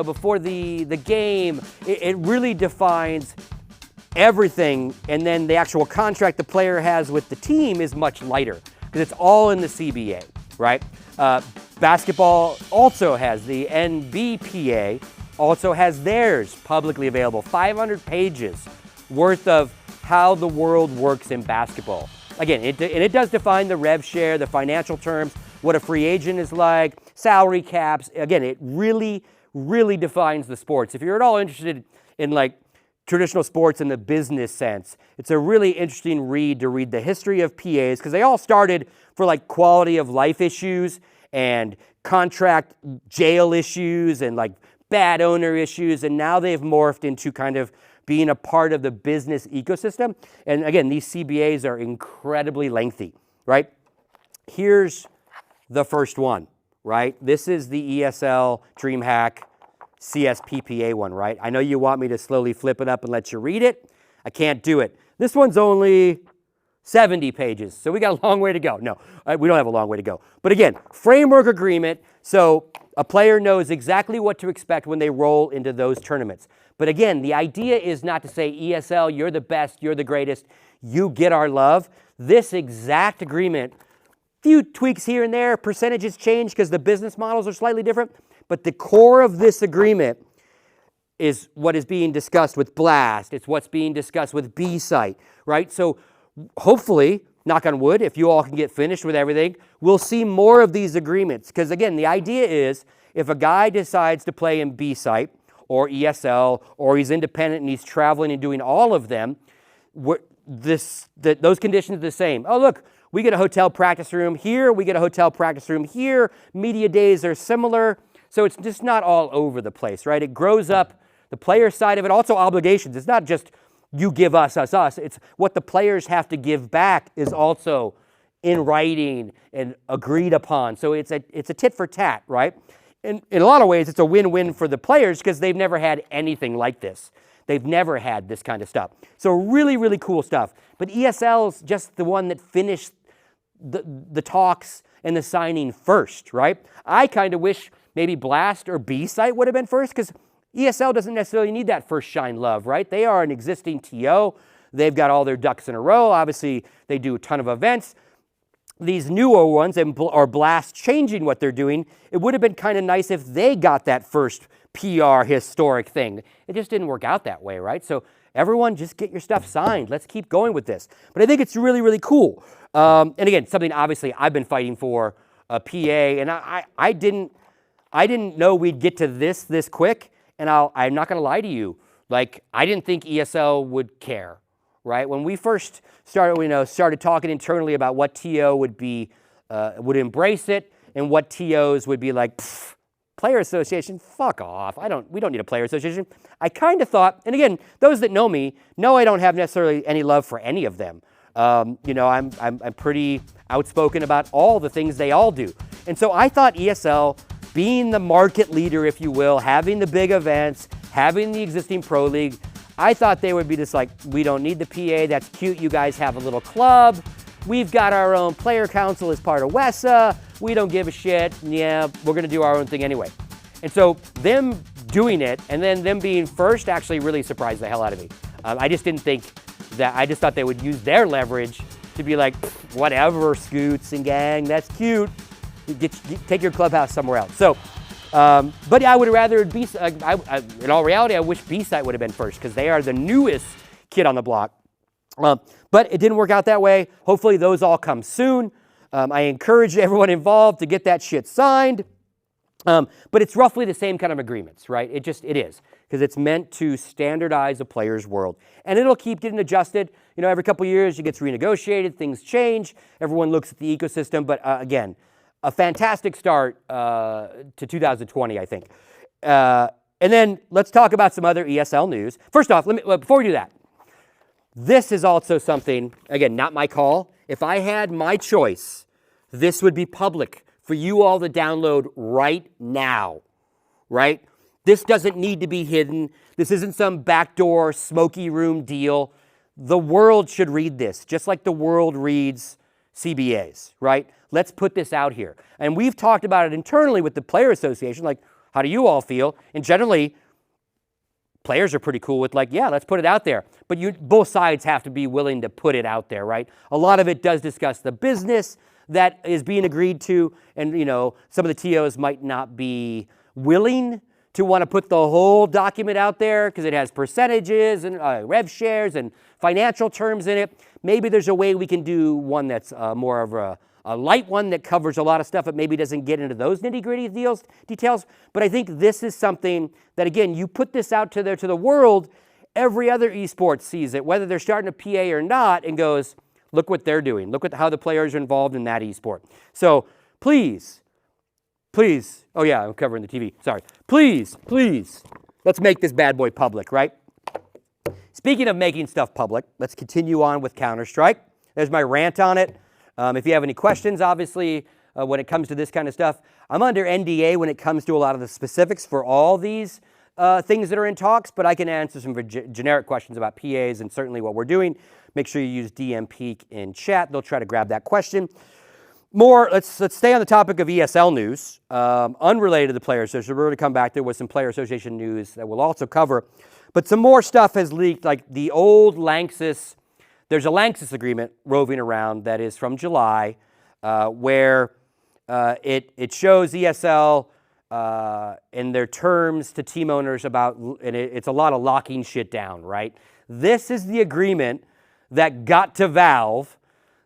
before the game. It really defines everything. And then the actual contract the player has with the team is much lighter because it's all in the CBA, right? Basketball also has the NBPA, also has theirs publicly available, 500 pages worth of how the world works in basketball. Again, it does define the rev share, the financial terms, what a free agent is like, salary caps. Again, it really, really defines the sports. If you're at all interested in like traditional sports in the business sense, it's a really interesting read to read the history of PAs because they all started for like quality of life issues and contract jail issues and like bad owner issues, and now they've morphed into kind of being a part of the business ecosystem. And again, these CBAs are incredibly lengthy, right? Here's the first one, right? This is the ESL Dreamhack CSPPA one, right? I know you want me to slowly flip it up and let you read it. I can't do it. This one's only 70 pages, so we got a long way to go. No, we don't have a long way to go. But again, framework agreement, so a player knows exactly what to expect when they roll into those tournaments. But again, the idea is not to say, ESL, you're the best, you're the greatest, you get our love. This exact agreement, few tweaks here and there, percentages change because the business models are slightly different, but the core of this agreement is what is being discussed with Blast. It's what's being discussed with B-Site, right? So hopefully, knock on wood, if you all can get finished with everything, we'll see more of these agreements. Because again, the idea is if a guy decides to play in B-Site or ESL or he's independent and he's traveling and doing all of them, those conditions are the same. Oh, look, we get a hotel practice room here, we get a hotel practice room here, media days are similar. So it's just not all over the place, right? It grows up the player side of it, also obligations. It's not just you give us. It's what the players have to give back is also in writing and agreed upon. So it's a tit for tat, right? And in a lot of ways, it's a win-win for the players because they've never had anything like this. They've never had this kind of stuff. So really, really cool stuff. But ESL's just the one that finished the talks and the signing first, right? I kind of wish maybe Blast or B-Site would have been first because ESL doesn't necessarily need that first shine love, right? They are an existing TO. They've got all their ducks in a row. Obviously, they do a ton of events. These newer ones are Blast changing what they're doing. It would have been kind of nice if they got that first PR historic thing. It just didn't work out that way, right? So everyone just get your stuff signed. Let's keep going with this. But I think it's really, really cool. And again, something obviously I've been fighting for a PA, and I didn't know we'd get to this quick. And I'm not going to lie to you, like I didn't think ESL would care, right? When we first started talking internally about what TO would embrace it, and what TOs would be like, player association, fuck off. We don't need a player association. I kind of thought, and again, those that know me know I don't have necessarily any love for any of them. I'm pretty outspoken about all the things they all do, and so I thought ESL being the market leader, if you will, having the big events, having the existing pro league. I thought they would be just like, we don't need the PA, that's cute, you guys have a little club. We've got our own player council as part of WESA. We don't give a shit. Yeah, we're gonna do our own thing anyway. And so them doing it and then them being first actually really surprised the hell out of me. I just didn't think that, I just thought they would use their leverage to be like, whatever, Scoots and gang, that's cute. Take your clubhouse somewhere else. So, but I would rather be, in all reality, I wish B-Site would have been first because they are the newest kid on the block. But it didn't work out that way. Hopefully those all come soon. I encourage everyone involved to get that shit signed. But it's roughly the same kind of agreements, right? It is, because it's meant to standardize a player's world. And it'll keep getting adjusted. You know, every couple of years it gets renegotiated, things change, everyone looks at the ecosystem. But again, a fantastic start to 2020, I think. And then let's talk about some other ESL news. First off, before we do that, this is also something, again, not my call. If I had my choice, this would be public for you all to download right now, right? This doesn't need to be hidden. This isn't some backdoor smoky room deal. The world should read this, just like the world reads CBAs, right? Let's put this out here. And we've talked about it internally with the Player Association, like, how do you all feel? And generally, players are pretty cool with like, yeah, let's put it out there. But both sides have to be willing to put it out there, right? A lot of it does discuss the business that is being agreed to. And, you know, some of the TOs might not be willing to want to put the whole document out there because it has percentages and rev shares and financial terms in it. Maybe there's a way we can do one that's more of a light one that covers a lot of stuff, but maybe doesn't get into those nitty-gritty details. But I think this is something that, again, you put this out to the world, every other esports sees it, whether they're starting a PA or not, and goes, look what they're doing. Look at how the players are involved in that esport. So please, oh yeah, I'm covering the TV, sorry. Please, let's make this bad boy public, right? Speaking of making stuff public, let's continue on with Counter-Strike. There's my rant on it. If you have any questions, obviously, when it comes to this kind of stuff, I'm under NDA when it comes to a lot of the specifics for all these things that are in talks, but I can answer some generic questions about PAs and certainly what we're doing. Make sure you use DM Peak in chat. They'll try to grab that question. Let's stay on the topic of ESL news, unrelated to the Player Association. We're going to come back. There was some Player Association news that we'll also cover. But some more stuff has leaked, like the old Lanxess. There's a Lanxess agreement roving around that is from July, where it shows ESL in their terms to team owners about, and it's a lot of locking shit down, right? This is the agreement that got to Valve,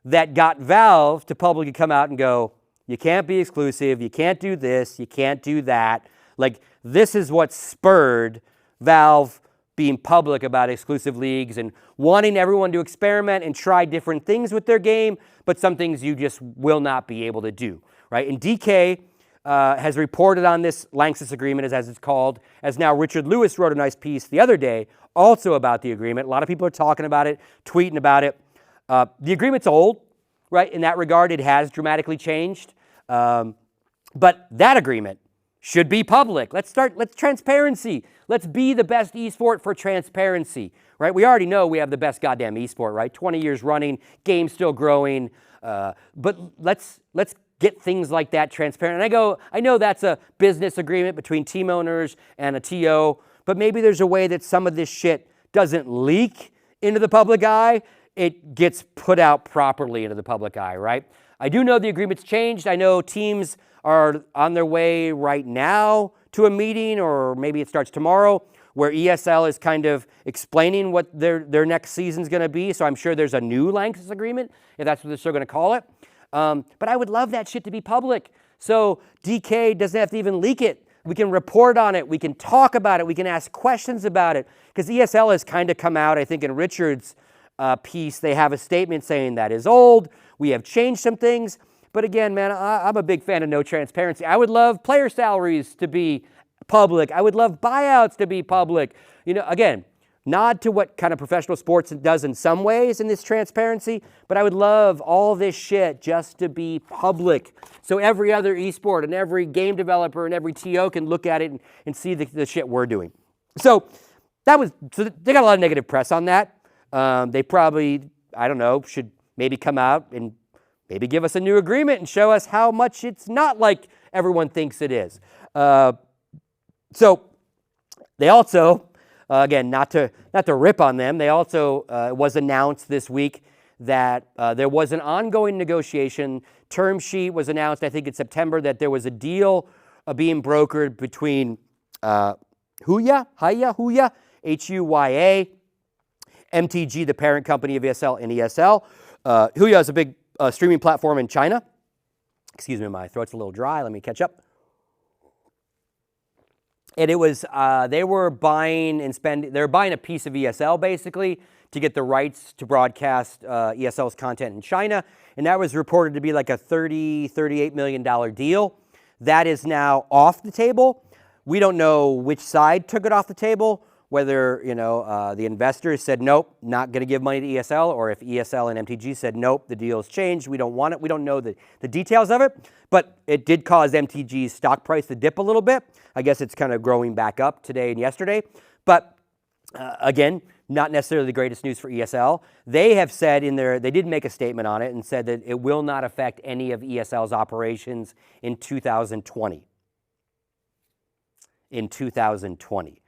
to publicly come out and go, you can't be exclusive, you can't do this, you can't do that. Like, this is what spurred Valve being public about exclusive leagues and wanting everyone to experiment and try different things with their game, but some things you just will not be able to do, right? And DK has reported on this Lanxess agreement, as it's called, as now Richard Lewis wrote a nice piece the other day also about the agreement. A lot of people are talking about it, tweeting about it. The agreement's old, right? In that regard, it has dramatically changed. But that agreement should be public. Let's transparency. Let's be the best esport for transparency, right? We already know we have the best goddamn esport, right? 20 years running, game still growing. But let's get things like that transparent. And I know that's a business agreement between team owners and a TO, but maybe there's a way that some of this shit doesn't leak into the public eye. It gets put out properly into the public eye, right? I do know the agreement's changed. I know teams are on their way right now to a meeting, or maybe it starts tomorrow, where ESL is kind of explaining what their next season's going to be. So I'm sure there's a new Lanxess agreement, if that's what they're still going to call it. But I would love that shit to be public. So DK doesn't have to even leak it. We can report on it. We can talk about it. We can ask questions about it. Because ESL has kind of come out, I think in Richard's piece, they have a statement saying that is old. We have changed some things. But again, man, I'm a big fan of no transparency. I would love player salaries to be public. I would love buyouts to be public. You know, again, nod to what kind of professional sports does in some ways in this transparency, but I would love all this shit just to be public. So every other esport and every game developer and every TO can look at it and see the shit we're doing. So they got a lot of negative press on that. They probably, I don't know, should maybe come out and maybe give us a new agreement and show us how much it's not like everyone thinks it is. So they also, again, not to rip on them, they also, it was announced this week that there was an ongoing negotiation. Term sheet was announced, I think in September, that there was a deal being brokered between Huya, Huya, MTG, the parent company of ESL, and ESL. Huya is a big streaming platform in China. Excuse me, my throat's a little dry. Let me catch up. And it was, they were buying and spending, they were buying a piece of ESL basically to get the rights to broadcast ESL's content in China. And that was reported to be like a $38 million deal. That is now off the table. We don't know which side took it off the table, whether, the investors said, nope, not going to give money to ESL, or if ESL and MTG said, nope, the deal's changed, we don't want it. We don't know the details of it, but it did cause MTG's stock price to dip a little bit. I guess it's kind of growing back up today and yesterday. But again, not necessarily the greatest news for ESL. They have said they did make a statement on it and said that it will not affect any of ESL's operations in 2020. In 2020.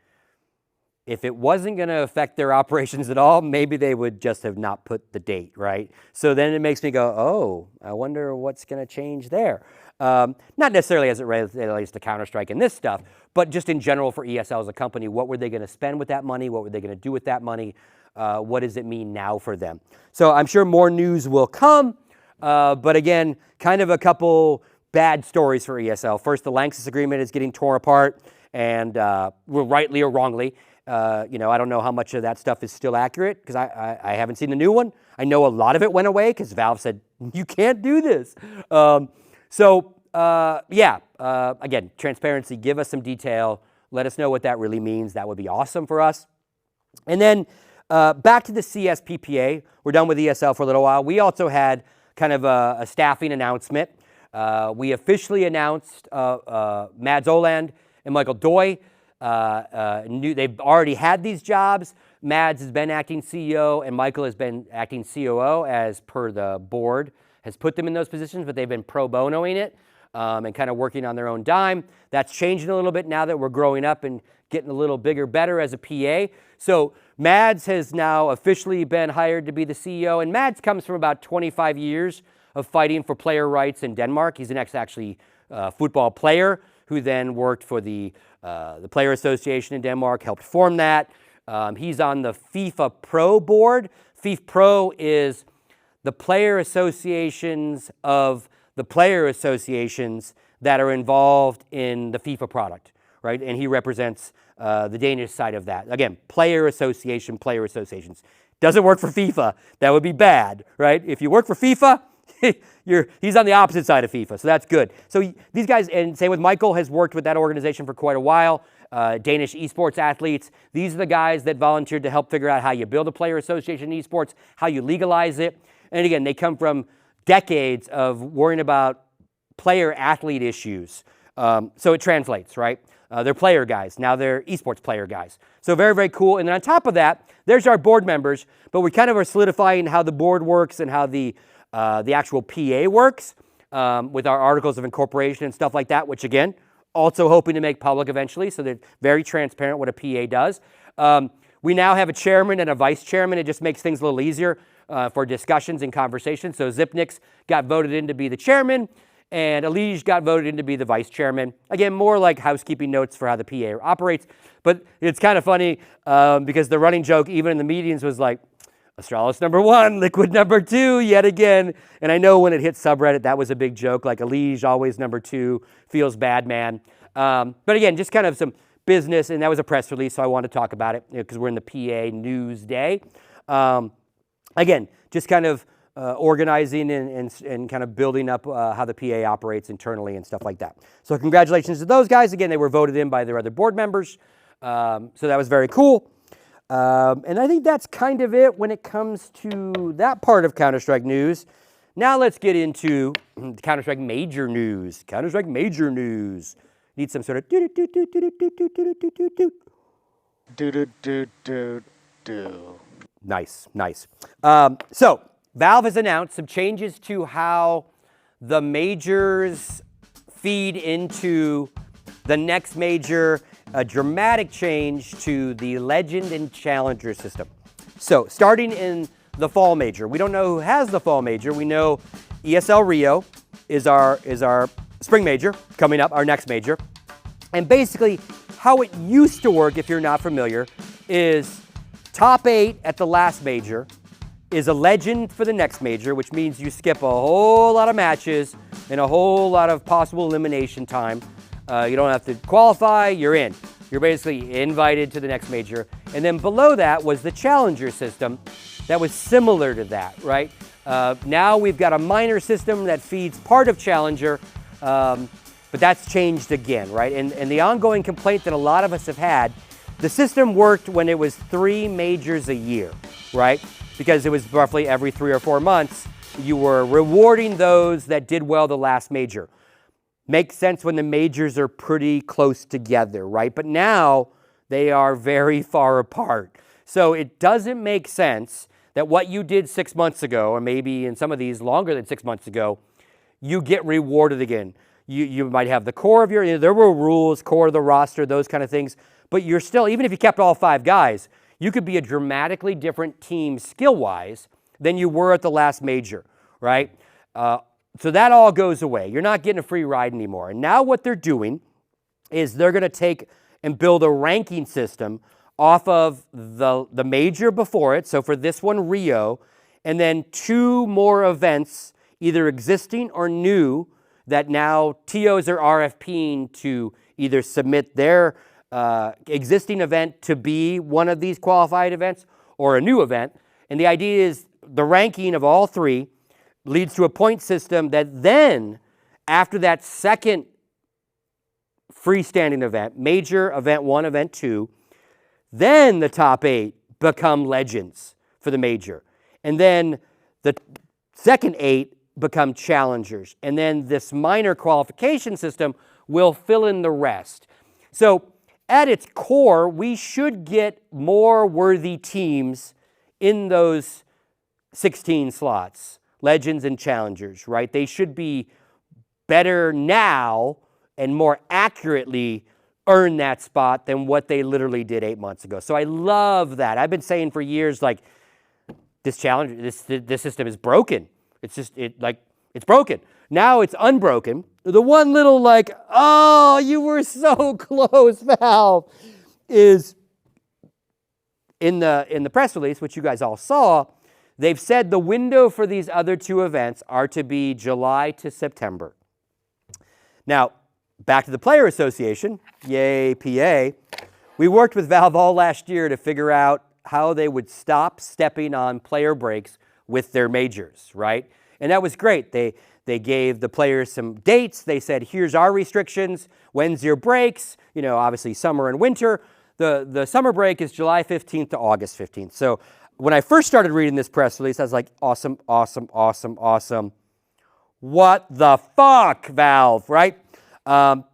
If it wasn't going to affect their operations at all, maybe they would just have not put the date, right? So then it makes me go, oh, I wonder what's going to change there. Not necessarily as it relates to Counter-Strike and this stuff, but just in general for ESL as a company, what were they going to spend with that money? What were they going to do with that money? What does it mean now for them? So I'm sure more news will come, but again, kind of a couple bad stories for ESL. First, the Lanxess agreement is getting torn apart, and rightly or wrongly. I don't know how much of that stuff is still accurate because I haven't seen the new one. I know a lot of it went away because Valve said, you can't do this. Again, transparency, give us some detail. Let us know what that really means. That would be awesome for us. And then back to the CS PPA. We're done with ESL for a little while. We also had kind of a staffing announcement. We officially announced Mads Oland and Michael Doi. They've already had these jobs. Mads has been acting CEO and Michael has been acting COO as per the board, has put them in those positions, but they've been pro bonoing it and kind of working on their own dime. That's changing a little bit now that we're growing up and getting a little bigger, better as a PA. So Mads has now officially been hired to be the CEO, and Mads comes from about 25 years of fighting for player rights in Denmark. He's an ex-actually football player who then worked for the Player Association in Denmark, helped form that. He's on the FIFA Pro board. FIFA Pro is the player associations of the player associations that are involved in the FIFA product, right? And he represents the Danish side of that. Again, player associations. Doesn't work for FIFA. That would be bad, right? If you work for FIFA, he's on the opposite side of FIFA, so that's good. So these guys, and same with Michael, has worked with that organization for quite a while. Danish esports athletes. These are the guys that volunteered to help figure out how you build a player association in esports, how you legalize it. And again, they come from decades of worrying about player-athlete issues. So it translates, right? They're player guys. Now they're esports player guys. So very, very cool. And then on top of that, there's our board members, but we kind of are solidifying how the board works and how the actual PA works with our articles of incorporation and stuff like that, which again, also hoping to make public eventually, so they're very transparent what a PA does. We now have a chairman and a vice chairman. It just makes things a little easier for discussions and conversations. So Zipniks got voted in to be the chairman, and Elige got voted in to be the vice chairman. Again, more like housekeeping notes for how the PA operates. But it's kind of funny because the running joke, even in the meetings, was like, Astralis #1, Liquid #2, yet again. And I know when it hit subreddit, that was a big joke, like Elige always #2, feels bad, man. But again, just kind of some business, and that was a press release, so I want to talk about it because we're in the PA news day. Again, just kind of organizing and kind of building up how the PA operates internally and stuff like that. So congratulations to those guys. Again, they were voted in by their other board members. So that was very cool. And I think that's kind of it when it comes to that part of Counter-Strike news. Now let's get into Counter-Strike major news. Counter-Strike major news. Need some sort of Do. Nice, nice. So Valve has announced some changes to how the majors feed into the next major, a dramatic change to the Legend and Challenger system. So starting in the fall major, we don't know who has the fall major. We know ESL Rio is our spring major coming up, our next major. And basically how it used to work, if you're not familiar, is top 8 at the last major is a legend for the next major, which means you skip a whole lot of matches and a whole lot of possible elimination time. You don't have to qualify, you're in. You're basically invited to the next major. And then below that was the challenger system that was similar to that, right? Now we've got a minor system that feeds part of challenger, but that's changed again, right? And the ongoing complaint that a lot of us have had, the system worked when it was 3 majors a year, right? Because it was roughly every 3 or 4 months, you were rewarding those that did well the last major. Makes sense when the majors are pretty close together, right? But now they are very far apart. So it doesn't make sense that what you did 6 months ago, or maybe in some of these longer than 6 months ago, you get rewarded again. You might have the core of your, there were rules, core of the roster, those kind of things, but you're still, even if you kept all 5 guys, you could be a dramatically different team skill-wise than you were at the last major, right? So that all goes away. You're not getting a free ride anymore. And now what they're doing is they're going to take and build a ranking system off of the major before it. So for this one, Rio, and then 2 more events, either existing or new, that now TOs are RFPing to either submit their existing event to be one of these qualified events or a new event. And the idea is the ranking of all 3 leads to a point system that then, after that second freestanding event, major event 1, event 2, then the top 8 become legends for the major. And then the second 8 become challengers. And then this minor qualification system will fill in the rest. So at its core, we should get more worthy teams in those 16 slots. Legends and challengers, right? They should be better now and more accurately earn that spot than what they literally did 8 months ago. So I love that. I've been saying for years, like, this system is broken. It's just, it's broken. Now it's unbroken. The one little like, oh, you were so close, Valve, is in the press release, which you guys all saw. They've said the window for these other 2 events are to be July to September. Now, back to the Player Association, yay PA. We worked with Valve all last year to figure out how they would stop stepping on player breaks with their majors, right? And that was great. They gave the players some dates. They said, here's our restrictions. When's your breaks? You know, obviously summer and winter. The summer break is July 15th to August 15th. So when I first started reading this press release, I was like, awesome, awesome, awesome, awesome. What the fuck, Valve, right?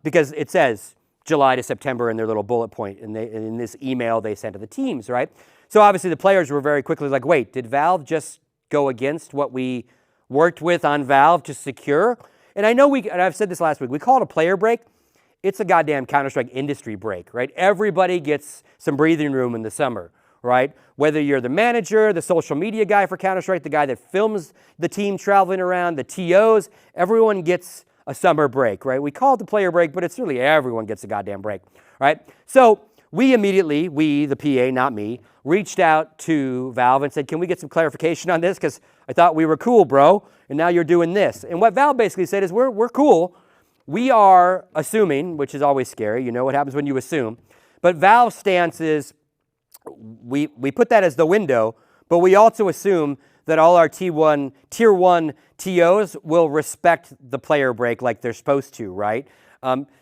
Because it says July to September in their little bullet point in this email they sent to the teams, right? So obviously the players were very quickly like, wait, did Valve just go against what we worked with on Valve to secure? And I know and I've said this last week, we call it a player break. It's a goddamn Counter-Strike industry break, right? Everybody gets some breathing room in the summer, right? Whether you're the manager, the social media guy for Counter-Strike, the guy that films the team traveling around, the TOs, everyone gets a summer break, right? We call it the player break, but it's really everyone gets a goddamn break, right? So we immediately, the PA, not me, reached out to Valve and said, can we get some clarification on this? Because I thought we were cool, bro, and now you're doing this. And what Valve basically said is, we're cool. We are assuming, which is always scary, you know what happens when you assume, but Valve's stance is, we put that as the window, but we also assume that all our tier one TOs will respect the player break like they're supposed to, right?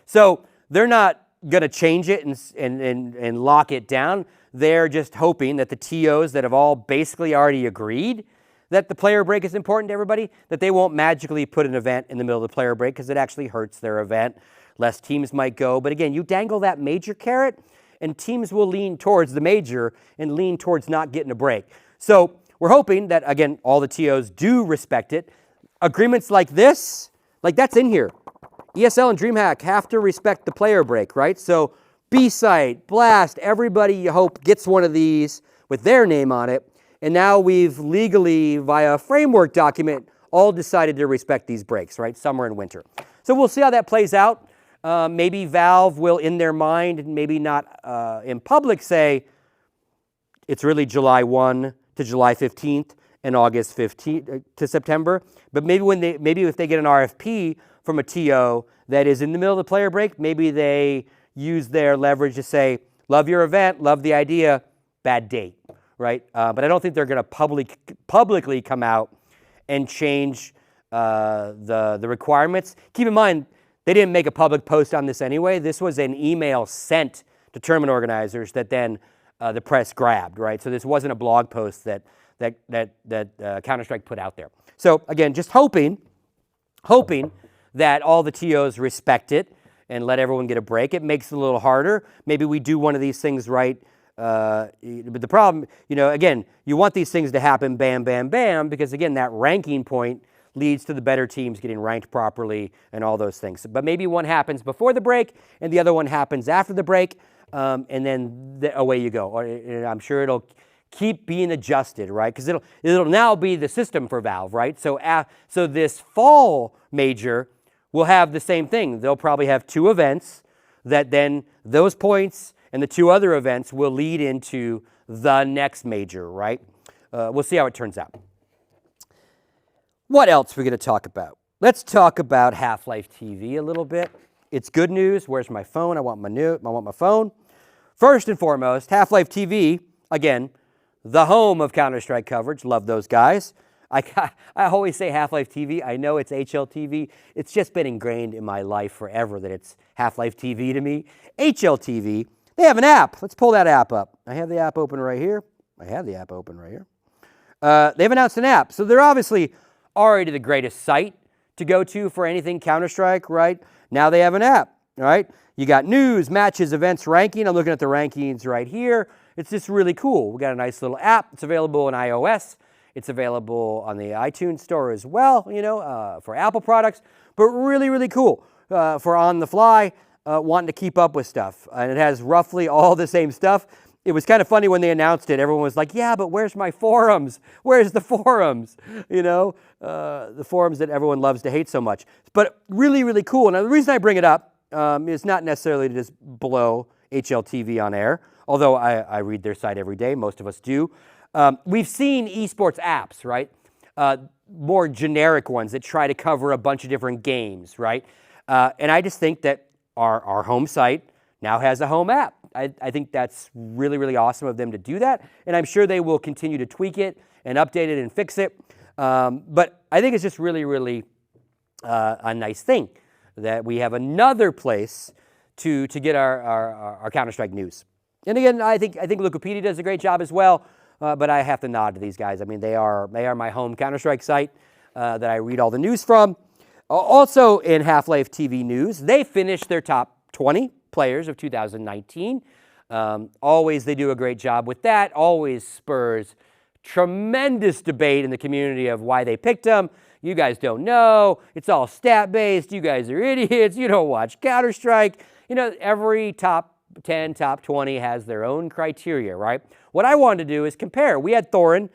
So they're not going to change it and lock it down. they're just hoping that the TOs that have all basically already agreed that the player break is important to everybody, that they won't magically put an event in the middle of the player break because it actually hurts their event. Less teams might go. But again, you dangle that major carrot and teams will lean towards the major and lean towards not getting a break. So we're hoping that, again, all the TOs do respect it. Agreements like this, like that's in here. ESL and Dreamhack have to respect the player break, right? So B-Site, Blast, everybody you hope gets one of these with their name on it. And now we've legally, via a framework document, all decided to respect these breaks, right? Summer and winter. So we'll see how that plays out. Maybe Valve will, in their mind, maybe not in public, say it's really July 1 to July 15th and August 15th to September. But maybe if they get an RFP from a TO that is in the middle of the player break, maybe they use their leverage to say, love your event, love the idea, bad date, right? But I don't think they're going to publicly come out and change the requirements. Keep in mind, they didn't make a public post on this anyway. This was an email sent to tournament organizers that then the press grabbed, right? So this wasn't a blog post that Counter-Strike put out there. So again, just hoping that all the TOs respect it and let everyone get a break. It makes it a little harder. Maybe we do one of these things right. But the problem, again, you want these things to happen bam, bam, bam, because again, that ranking point leads to the better teams getting ranked properly and all those things. But maybe one happens before the break and the other one happens after the break, and then away you go. Or I'm sure it'll keep being adjusted, right? Because it'll now be the system for Valve, right? So this fall major will have the same thing. They'll probably have 2 events that then those points and the 2 other events will lead into the next major, right? We'll see how it turns out. What else are we going to talk about? Let's talk about Half-Life TV a little bit. It's good news. Where's my phone? I want my phone. First and foremost, Half-Life TV, again, the home of Counter-Strike coverage. Love those guys. I always say Half-Life TV. I know it's HLTV. It's just been ingrained in my life forever that it's Half-Life TV to me. HLTV, they have an app. Let's pull that app up. I have the app open right here. They have announced an app. So they're obviously already the greatest site to go to for anything Counter-Strike, right? Now they have an app, all right? You got news, matches, events, ranking. I'm looking at the rankings right here. It's just really cool. We got a nice little app. It's available on iOS. It's available on the iTunes store as well, for Apple products. But really, really cool for on the fly, wanting to keep up with stuff. And it has roughly all the same stuff. It was kind of funny when they announced it. Everyone was like, yeah, but where's my forums? Where's the forums? The forums that everyone loves to hate so much. But really, really cool. Now, the reason I bring it up is not necessarily to just blow HLTV on air, although I read their site every day. Most of us do. We've seen esports apps, right? More generic ones that try to cover a bunch of different games, right? And I just think that our home site now has a home app. I think that's really, really awesome of them to do that. And I'm sure they will continue to tweak it and update it and fix it. But I think it's just really, really a nice thing that we have another place to get our Counter-Strike news. And again, I think Wikipedia does a great job as well. But I have to nod to these guys. I mean, they are my home Counter-Strike site that I read all the news from. Also in Half-Life TV news, they finished their top 20 players of 2019. Always they do a great job with that. Always spurs tremendous debate in the community of why they picked them. You guys don't know. It's all stat-based. You guys are idiots. You don't watch Counter-Strike. Every top 10, top 20 has their own criteria, right? What I wanted to do is compare. We had Thorin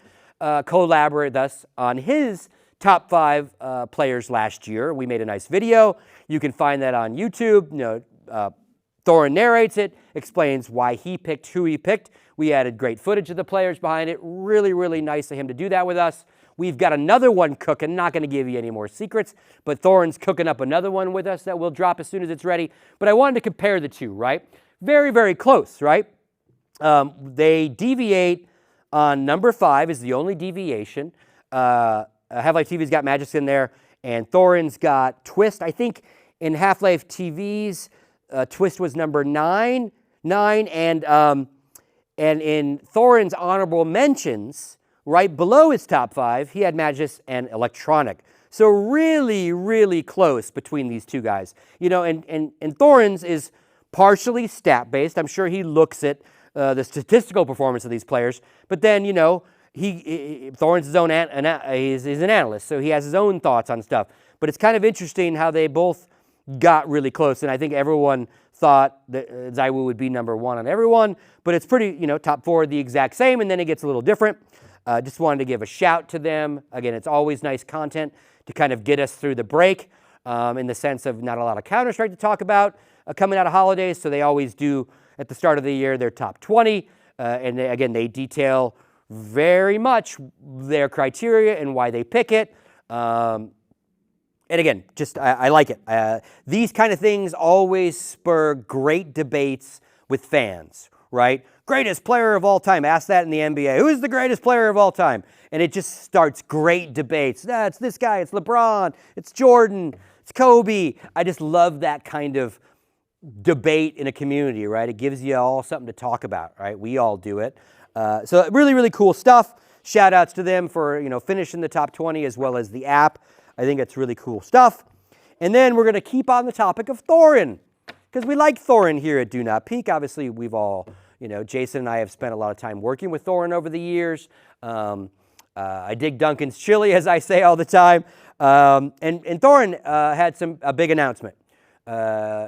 collaborate with us on his top 5 players last year. We made a nice video. You can find that on YouTube. Thorin narrates it, explains why he picked who he picked. We added great footage of the players behind it. Really, really nice of him to do that with us. We've got another one cooking. Not going to give you any more secrets, but Thorin's cooking up another one with us that we'll drop as soon as it's ready. But I wanted to compare the two, right? Very, very close, right? They deviate on number 5 is the only deviation. Half-Life TV's got Magics in there, and Thorin's got Twist. I think in Half-Life TV's, Twist was number 9, and And in Thorin's honorable mentions, right below his top 5, he had Magus and Electronic. So really, really close between these two guys. You know, and Thorin's is partially stat-based. I'm sure he looks at the statistical performance of these players. But then, you know, Thorin's his own, he's an analyst, so he has his own thoughts on stuff. But it's kind of interesting how they both got really close. And I think everyone thought that ZywOo would be number 1 on everyone. But it's pretty, you know, top 4 the exact same, and then it gets a little different. Just wanted to give a shout to them. Again, it's always nice content to kind of get us through the break in the sense of not a lot of Counter-Strike to talk about coming out of holidays, so they always do at the start of the year their top 20, and again, they detail very much their criteria and why they pick it. And again, just I like it. These kind of things always spur great debates with fans, right? Greatest player of all time. Ask that in the NBA. Who is the greatest player of all time? And it just starts great debates. It's this guy, it's LeBron, it's Jordan, it's Kobe. I just love that kind of debate in a community, right? It gives you all something to talk about, right? We all do it. So really, really cool stuff. Shout outs to them for, you know, finishing the top 20 as well as the app. I think it's really cool stuff. And then we're going to keep on the topic of Thorin, because we like Thorin here at Do Not Peek. Obviously, we've all, you know, Jason and I have spent a lot of time working with Thorin over the years. I dig Duncan's chili, as I say all the time. And Thorin had a big announcement.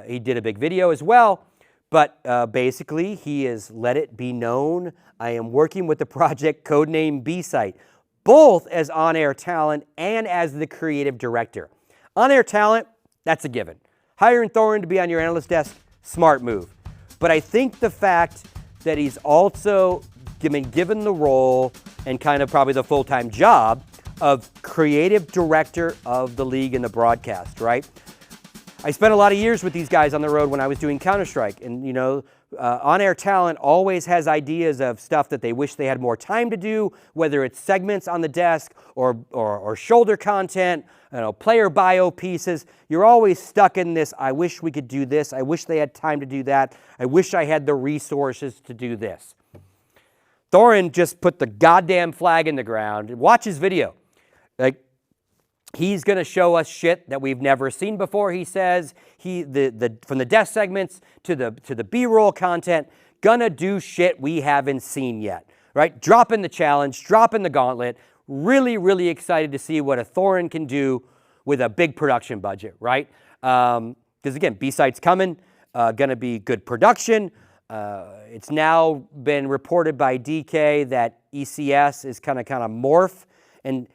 He did a big video as well. But basically, he has let it be known, I am working with the project codename B-Site, both as on-air talent and as the creative director. On-air talent, that's a given. Hiring Thorin to be on your analyst desk, smart move. But I think the fact that he's also been given the role and kind of probably the full-time job of creative director of the league and the broadcast, right? I spent a lot of years with these guys on the road when I was doing Counter-Strike, and you know, on-air talent always has ideas of stuff that they wish they had more time to do, whether it's segments on the desk or shoulder content, you know, player bio pieces. You're always stuck in this, I wish we could do this, I wish they had time to do that, I wish I had the resources to do this. Thorin just put the goddamn flag in the ground. Watch his video. Like, he's going to show us shit that we've never seen before, he says. From the desk segments to the B-roll content, gonna do shit we haven't seen yet, right? Dropping the challenge, dropping the gauntlet. Really, really excited to see what a Thorin can do with a big production budget, right? Because again, B-Site's coming, gonna be good production. It's now been reported by DK that ECS is kind of morph, and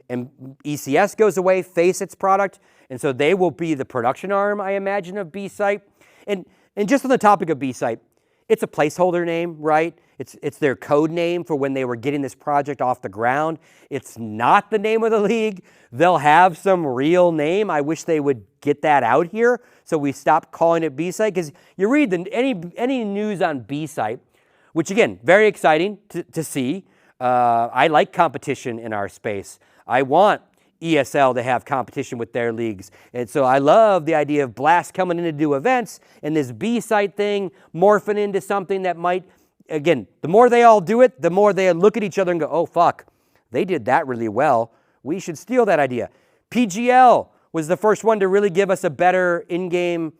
ECS goes away, face its product, and so they will be the production arm, I imagine, of B-Site. And just on the topic of B-Site, it's a placeholder name, right? It's their code name for when they were getting this project off the ground. It's not the name of the league. They'll have some real name. I wish they would get that out here so we stop calling it B-Site, because you read any news on B-Site, which again, very exciting to see. I like competition in our space. I want ESL to have competition with their leagues. And so I love the idea of Blast coming in to do events and this B-Site thing morphing into something that might, again, the more they all do it, the more they look at each other and go, oh, fuck, they did that really well. We should steal that idea. PGL was the first one to really give us a better in-game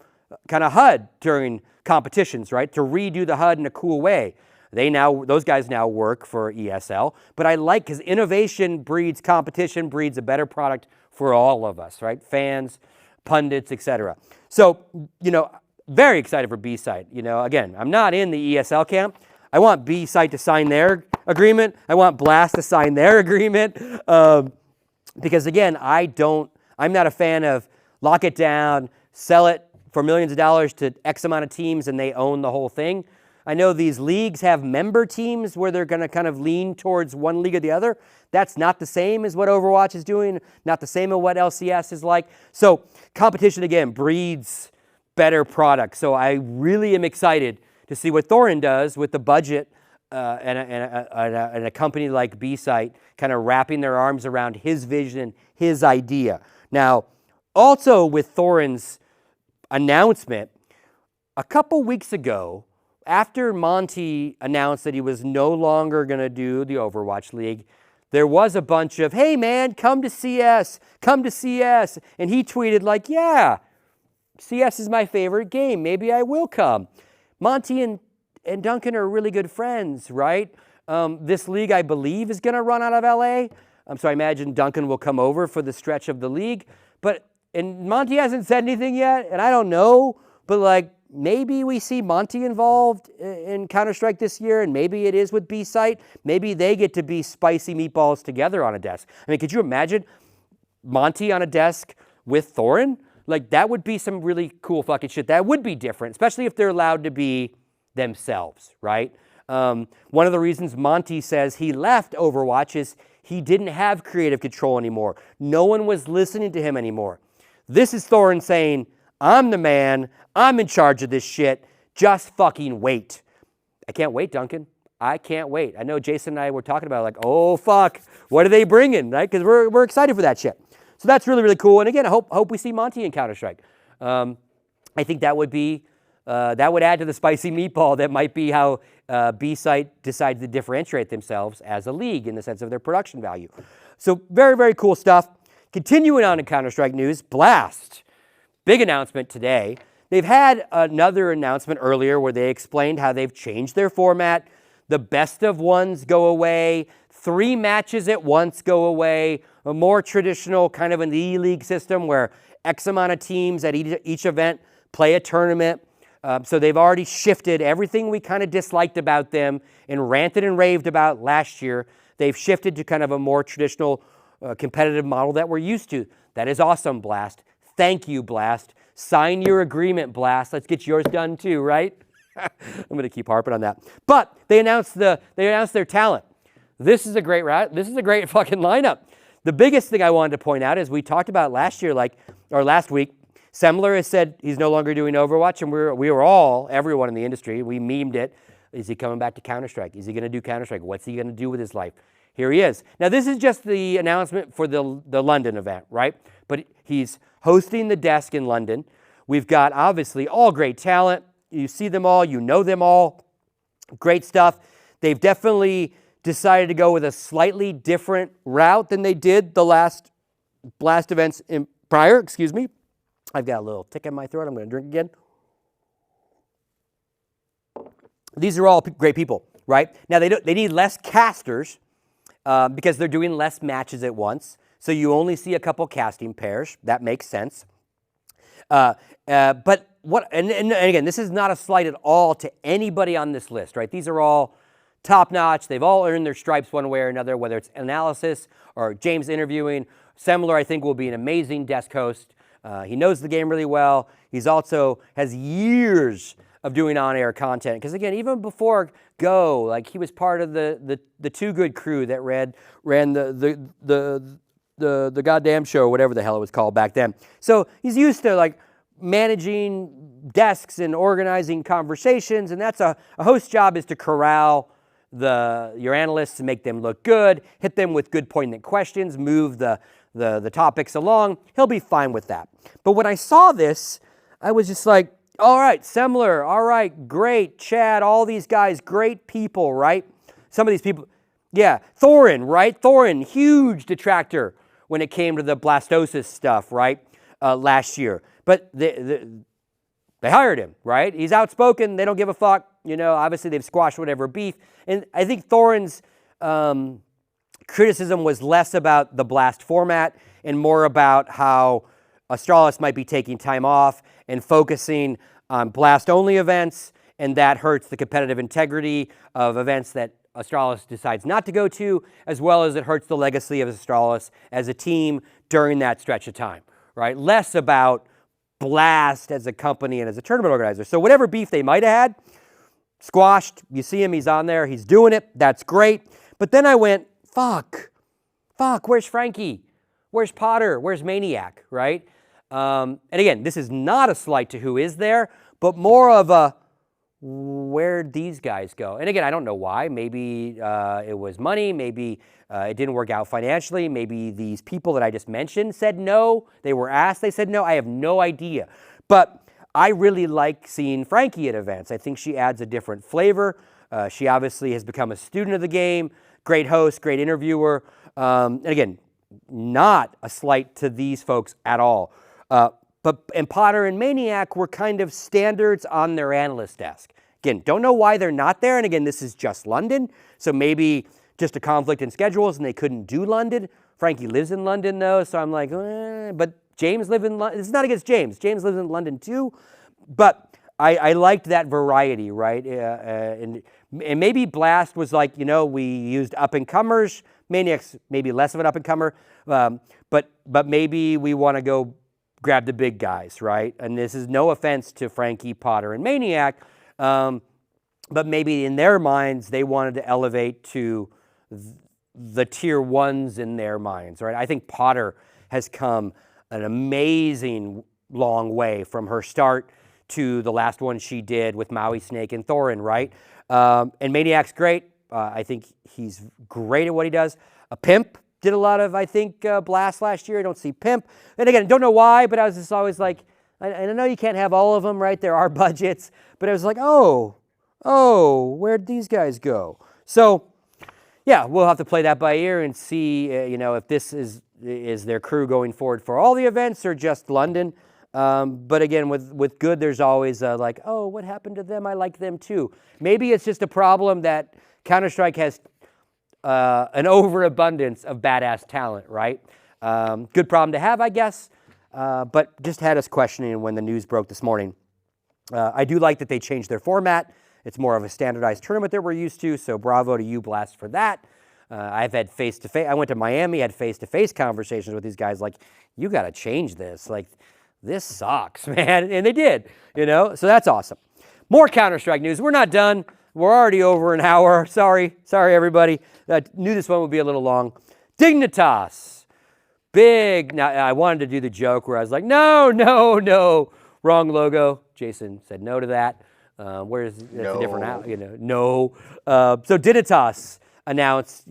kind of HUD during competitions, right? To redo the HUD in a cool way. Those guys now work for ESL, but I like, because innovation breeds competition, breeds a better product for all of us, right? Fans, pundits, etc. So, you know, very excited for B-Site. You know, again, I'm not in the ESL camp. I want B-Site to sign their agreement. I want Blast to sign their agreement, because again, I'm not a fan of lock it down, sell it for millions of dollars to X amount of teams and they own the whole thing. I know these leagues have member teams where they're going to kind of lean towards one league or the other. That's not the same as what Overwatch is doing, not the same as what LCS is like. So competition, again, breeds better products. So I really am excited to see what Thorin does with the budget and a company like B-Site kind of wrapping their arms around his vision, his idea. Now, also with Thorin's announcement, a couple weeks ago, after Monty announced that he was no longer going to do the Overwatch League, there was a bunch of, hey man, come to CS, come to CS. And he tweeted like, yeah, CS is my favorite game. Maybe I will come. Monty and Duncan are really good friends, right? This league, I believe, is going to run out of LA. So I imagine Duncan will come over for the stretch of the league. And Monty hasn't said anything yet, and I don't know, but like maybe we see Monty involved in Counter-Strike this year, and maybe it is with B-Site. Maybe they get to be spicy meatballs together on a desk. I mean, could you imagine Monty on a desk with Thorin? Like, that would be some really cool fucking shit. That would be different, especially if they're allowed to be themselves, right? One of the reasons Monty says he left Overwatch is he didn't have creative control anymore. No one was listening to him anymore. This is Thorin saying, I'm the man, I'm in charge of this shit, just fucking wait. I can't wait, Duncan. I can't wait. I know Jason and I were talking about like, oh fuck, what are they bringing, right? Because we're excited for that shit. So that's really, really cool. And again, I hope we see Monty in Counter-Strike. I think that would be, that would add to the spicy meatball. That might be how B-Site decides to differentiate themselves as a league in the sense of their production value. So very, very cool stuff. Continuing on in Counter-Strike news, Blast. Big announcement today. They've had another announcement earlier where they explained how they've changed their format. The best of ones go away. 3 matches at once go away. A more traditional kind of an E-League system where X amount of teams at each event play a tournament. So they've already shifted everything we kind of disliked about them and ranted and raved about last year. They've shifted to kind of a more traditional competitive model that we're used to. That is awesome, Blast. Thank you, Blast. Sign your agreement, Blast. Let's get yours done too, right? I'm going to keep harping on that. But they announced their talent. This is a great route. This is a great fucking lineup. The biggest thing I wanted to point out is we talked about last week, Semler has said he's no longer doing Overwatch, and we were all, everyone in the industry, we memed it. Is he coming back to Counter-Strike? Is he going to do Counter-Strike? What's he going to do with his life? Here he is. Now, this is just the announcement for the London event, right? But he's hosting the desk in London. We've got, obviously, all great talent. You see them all. You know them all. Great stuff. They've definitely decided to go with a slightly different route than they did the last Blast events prior. Excuse me. I've got a little tick in my throat. I'm going to drink again. These are all great people, right? Now, they need less casters because they're doing less matches at once. So you only see a couple casting pairs. That makes sense. But again, this is not a slight at all to anybody on this list, right? These are all top-notch. They've all earned their stripes one way or another, whether it's analysis or James interviewing. Semler, I think, will be an amazing desk host. He knows the game really well. He's also has years of doing on-air content. Because again, even before Go, like he was part of the Too Good crew that ran the goddamn show, or whatever the hell it was called back then. So he's used to like managing desks and organizing conversations, and that's a host's job is to corral your analysts and make them look good, hit them with good poignant questions, move the topics along. He'll be fine with that. But when I saw this, I was just like, all right, Semler, all right, great, Chad, all these guys, great people, right? Some of these people, yeah, Thorin, right? Thorin, huge detractor when it came to the Blastosis stuff, right, last year. But they hired him, right? He's outspoken. They don't give a fuck. You know, obviously they've squashed whatever beef. And I think Thorin's criticism was less about the Blast format and more about how Astralis might be taking time off and focusing on Blast-only events, and that hurts the competitive integrity of events that Astralis decides not to go to, as well as it hurts the legacy of Astralis as a team during that stretch of time, right? Less about Blast as a company and as a tournament organizer. So whatever beef they might have had, squashed. You see him, he's on there, he's doing it. That's great. But then I went, fuck, where's Frankie? Where's Potter? Where's Maniac, right? And again, this is not a slight to who is there, but more of a, where'd these guys go? And again, I don't know why. Maybe it was money. Maybe it didn't work out financially. Maybe these people that I just mentioned said no. They were asked. They said no. I have no idea. But I really like seeing Frankie at events. I think she adds a different flavor. She obviously has become a student of the game, great host, great interviewer. And again, not a slight to these folks at all. And Potter and Maniac were kind of standards on their analyst desk. Again, don't know why they're not there. And again, this is just London. So maybe just a conflict in schedules and they couldn't do London. Frankie lives in London though. So I'm like, but James lives in London. It's not against James. James lives in London too. But I liked that variety, right? And maybe Blast was like, we used up-and-comers. Maniac's maybe less of an up-and-comer. But maybe we want to go grab the big guys, right? And this is no offense to Frankie, Potter, and Maniac. But maybe in their minds, they wanted to elevate to the tier ones in their minds, right? I think Potter has come an amazing long way from her start to the last one she did with Maui Snake and Thorin, right? And Maniac's great. I think he's great at what he does. Pimp did a lot of, I think, Blast last year. I don't see Pimp. And again, don't know why, but I was just always like, I know you can't have all of them, right? There are budgets. But I was like, oh, where'd these guys go? So, yeah, we'll have to play that by ear and see, if this is their crew going forward for all the events or just London. But again, with good, there's always like, oh, what happened to them? I like them too. Maybe it's just a problem that Counter-Strike has an overabundance of badass talent, right? Good problem to have, I guess, but just had us questioning when the news broke this morning. I do like that they changed their format. It's more of a standardized tournament that we're used to, so bravo to you, Blast, for that. I've had face-to-face, I went to Miami, had face-to-face conversations with these guys like, you got to change this. Like, this sucks, man. And they did, so that's awesome. More Counter-Strike news. We're not done. We're already over an hour. Sorry, everybody. I knew this one would be a little long. Dignitas. Big. Now, I wanted to do the joke where I was like, no. Wrong logo. Jason said no to that. Where's no. A different, no. So Dignitas announced,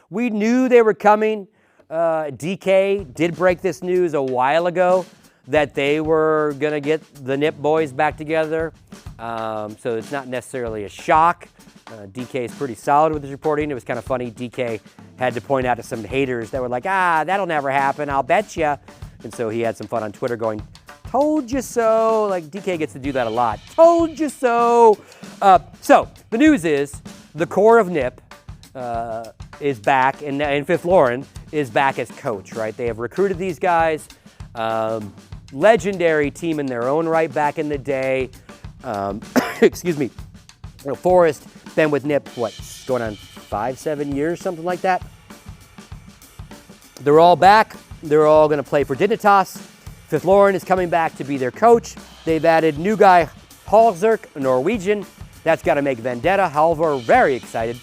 we knew they were coming. DK did break this news a while ago that they were going to get the NIP boys back together. So it's not necessarily a shock. DK is pretty solid with his reporting. It was kind of funny. DK had to point out to some haters that were like, that'll never happen, I'll bet ya. And so he had some fun on Twitter going, told you so. Like, DK gets to do that a lot. Told you so. So the news is the core of NIP is back, and Fifth Lauren is back as coach, right? They have recruited these guys. Legendary team in their own right back in the day. Excuse me. Forrest, been with NIP, going on 5-7 years, something like that. They're all back. They're all going to play for Dignitas. Fifth Lauren is coming back to be their coach. They've added new guy Halzerk, a Norwegian. That's got to make Vendetta. Halvor, very excited.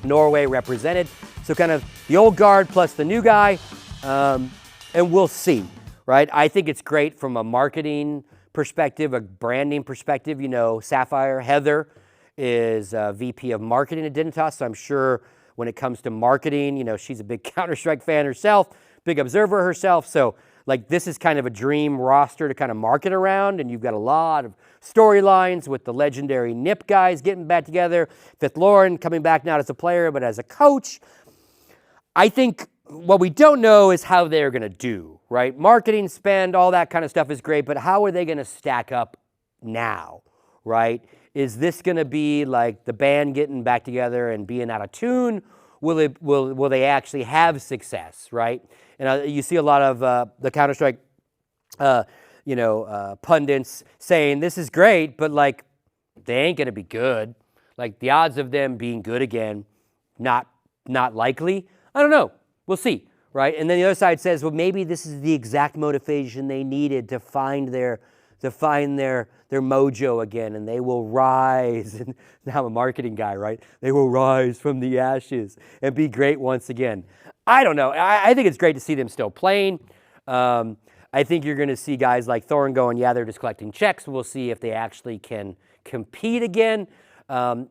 Norway represented. So kind of the old guard plus the new guy. And we'll see, right? I think it's great from a marketing perspective, a branding perspective. Sapphire Heather is VP of marketing at Dignitas. So I'm sure when it comes to marketing, she's a big Counter-Strike fan herself, big observer herself. So like this is kind of a dream roster to kind of market around, and you've got a lot of storylines with the legendary NIP guys getting back together, Fifth Lauren coming back not as a player but as a coach. I think what we don't know is how they're going to do, right? Marketing spend, all that kind of stuff is great, but how are they going to stack up now, right? Is this going to be like the band getting back together and being out of tune? Will they actually have success, right? And you see a lot of the Counter-Strike, pundits saying this is great, but like they ain't going to be good. Like the odds of them being good again, not likely. I don't know. We'll see, right? And then the other side says, well, maybe this is the exact motivation they needed to find their mojo again, and they will rise. And now I'm a marketing guy, right? They will rise from the ashes and be great once again. I don't know. I think it's great to see them still playing. I think you're going to see guys like Thorin going, yeah, they're just collecting checks. We'll see if they actually can compete again.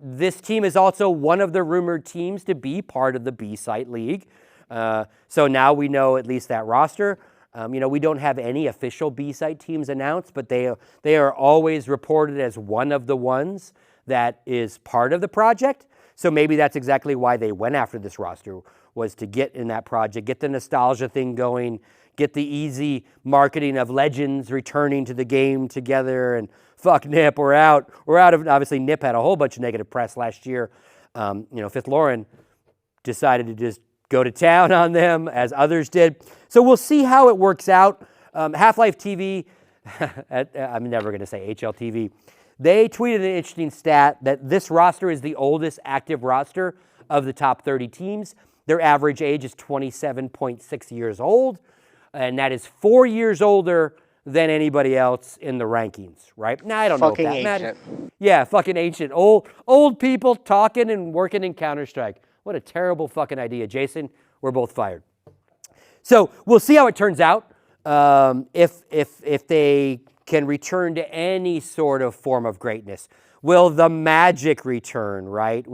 This team is also one of the rumored teams to be part of the B-Site League. So now we know at least that roster. We don't have any official B-side teams announced, but they are always reported as one of the ones that is part of the project. So maybe that's exactly why they went after this roster, was to get in that project, get the nostalgia thing going, get the easy marketing of legends returning to the game together, and fuck Nip, we're out. We're out of, obviously Nip had a whole bunch of negative press last year. Fifth Lauren decided to just go to town on them, as others did. So we'll see how it works out. Half-Life TV, I'm never going to say HLTV, they tweeted an interesting stat that this roster is the oldest active roster of the top 30 teams. Their average age is 27.6 years old, and that is 4 years older than anybody else in the rankings, right? Now, I don't know if that matters. Yeah, fucking ancient. Old people talking and working in Counter-Strike. What a terrible fucking idea. Jason, we're both fired. So we'll see how it turns out. If they can return to any sort of form of greatness. Will the magic return, right?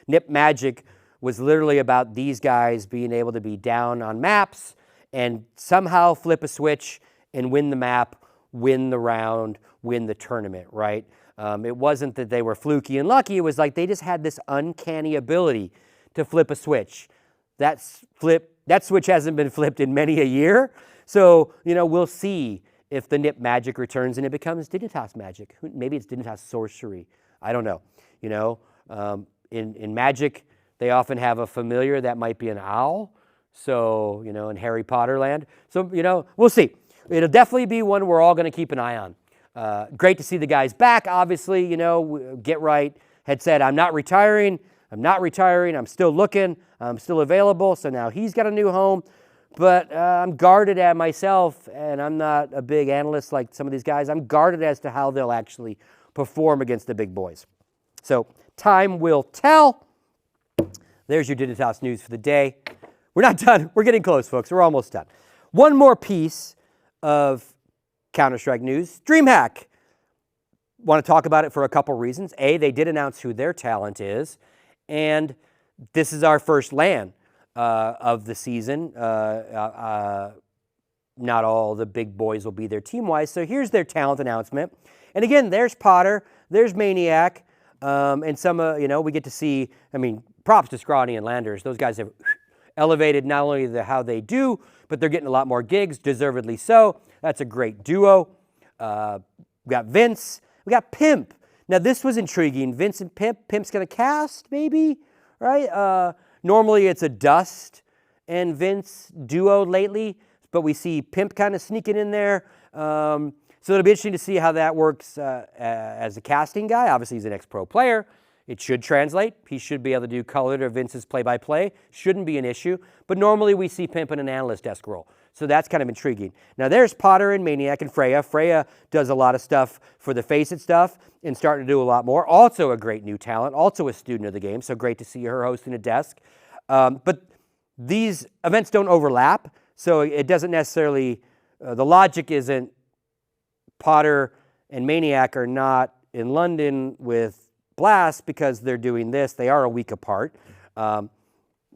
Nip Magic was literally about these guys being able to be down on maps and somehow flip a switch and win the map, win the round, win the tournament, right? It wasn't that they were fluky and lucky. It was like they just had this uncanny ability to flip a switch. That switch hasn't been flipped in many a year. So, we'll see if the Nip Magic returns and it becomes Dignitas Magic. Maybe it's Dignitas Sorcery. I don't know. In Magic, they often have a familiar that might be an owl. So, in Harry Potter land. So, we'll see. It'll definitely be one we're all going to keep an eye on. Great to see the guys back, obviously. Get Right had said, I'm not retiring. I'm still looking. I'm still available. So now he's got a new home. But I'm guarded at myself, and I'm not a big analyst like some of these guys. I'm guarded as to how they'll actually perform against the big boys. So time will tell. There's your Dignitas news for the day. We're not done. We're getting close, folks. We're almost done. One more piece of Counter-Strike news. Dreamhack. Want to talk about it for a couple reasons. A, they did announce who their talent is, and this is our first LAN of the season. Not all the big boys will be there team-wise, so here's their talent announcement. And again, there's Potter, there's Maniac, and some, we get to see, props to Scrawny and Landers. Those guys have elevated not only how they do, but they're getting a lot more gigs, deservedly so. That's a great duo. We got Vince, we got Pimp. Now, this was intriguing. Vince and Pimp. Pimp's going to cast, maybe, right? Normally, it's a Dust and Vince duo lately, but we see Pimp kind of sneaking in there. So it'll be interesting to see how that works as a casting guy. Obviously, he's an ex-pro player. It should translate. He should be able to do color to Vince's play-by-play. Shouldn't be an issue. But normally, we see Pimp in an analyst desk role. So that's kind of intriguing. Now, there's Potter and Maniac and Freya. Freya does a lot of stuff for the Face It stuff and starting to do a lot more. Also a great new talent. Also a student of the game. So great to see her hosting a desk. But these events don't overlap. So it doesn't necessarily, the logic isn't Potter and Maniac are not in London with Blast because they're doing this. They are a week apart. So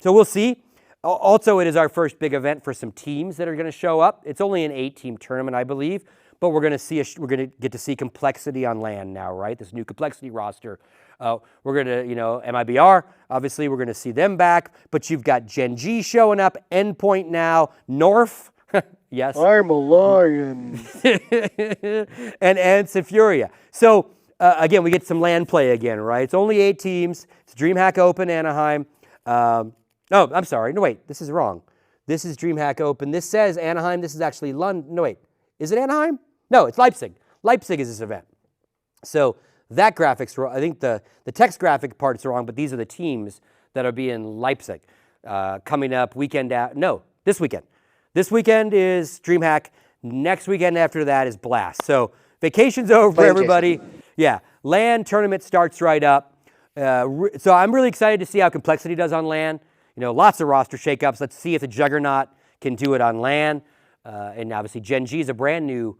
we'll see. Also, it is our first big event for some teams that are going to show up. It's only an 8-team tournament, I believe, but we're going to get to see complexity on LAN now, right? This new complexity roster. We're going to, MIBR, obviously, we're going to see them back, but you've got Gen G showing up, Endpoint now, North, yes. I'm a lion. and Furia. So, again, we get some LAN play again, right? It's only 8 teams. It's Dreamhack Open, Anaheim. No, I'm sorry. No, wait. This is wrong. This is Dreamhack Open. This says Anaheim. This is actually London. No, wait. Is it Anaheim? No, it's Leipzig. Leipzig is this event. So that graphic's wrong. I think the text graphic part's wrong, but these are the teams that are being Leipzig. Coming up weekend out. No, this weekend. This weekend is Dreamhack. Next weekend after that is Blast. So vacation's over for everybody. Jason. Yeah. LAN tournament starts right up. So I'm really excited to see how Complexity does on LAN. Lots of roster shakeups. Let's see if the Juggernaut can do it on LAN. And obviously, Gen G is a brand new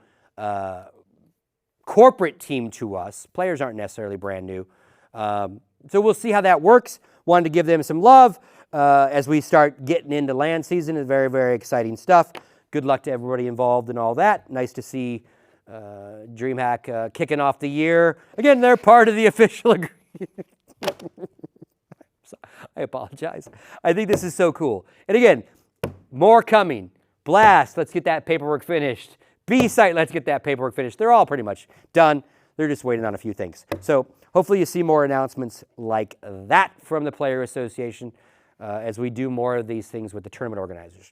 corporate team to us. Players aren't necessarily brand new. So we'll see how that works. Wanted to give them some love as we start getting into LAN season. It's very, very exciting stuff. good luck to everybody involved in all that. Nice to see Dreamhack kicking off the year. Again, they're part of the official agreement. I apologize. I think this is so cool. And again, more coming. Blast, let's get that paperwork finished. B-Site, let's get that paperwork finished. They're all pretty much done. They're just waiting on a few things. So hopefully you see more announcements like that from the Player Association as we do more of these things with the tournament organizers.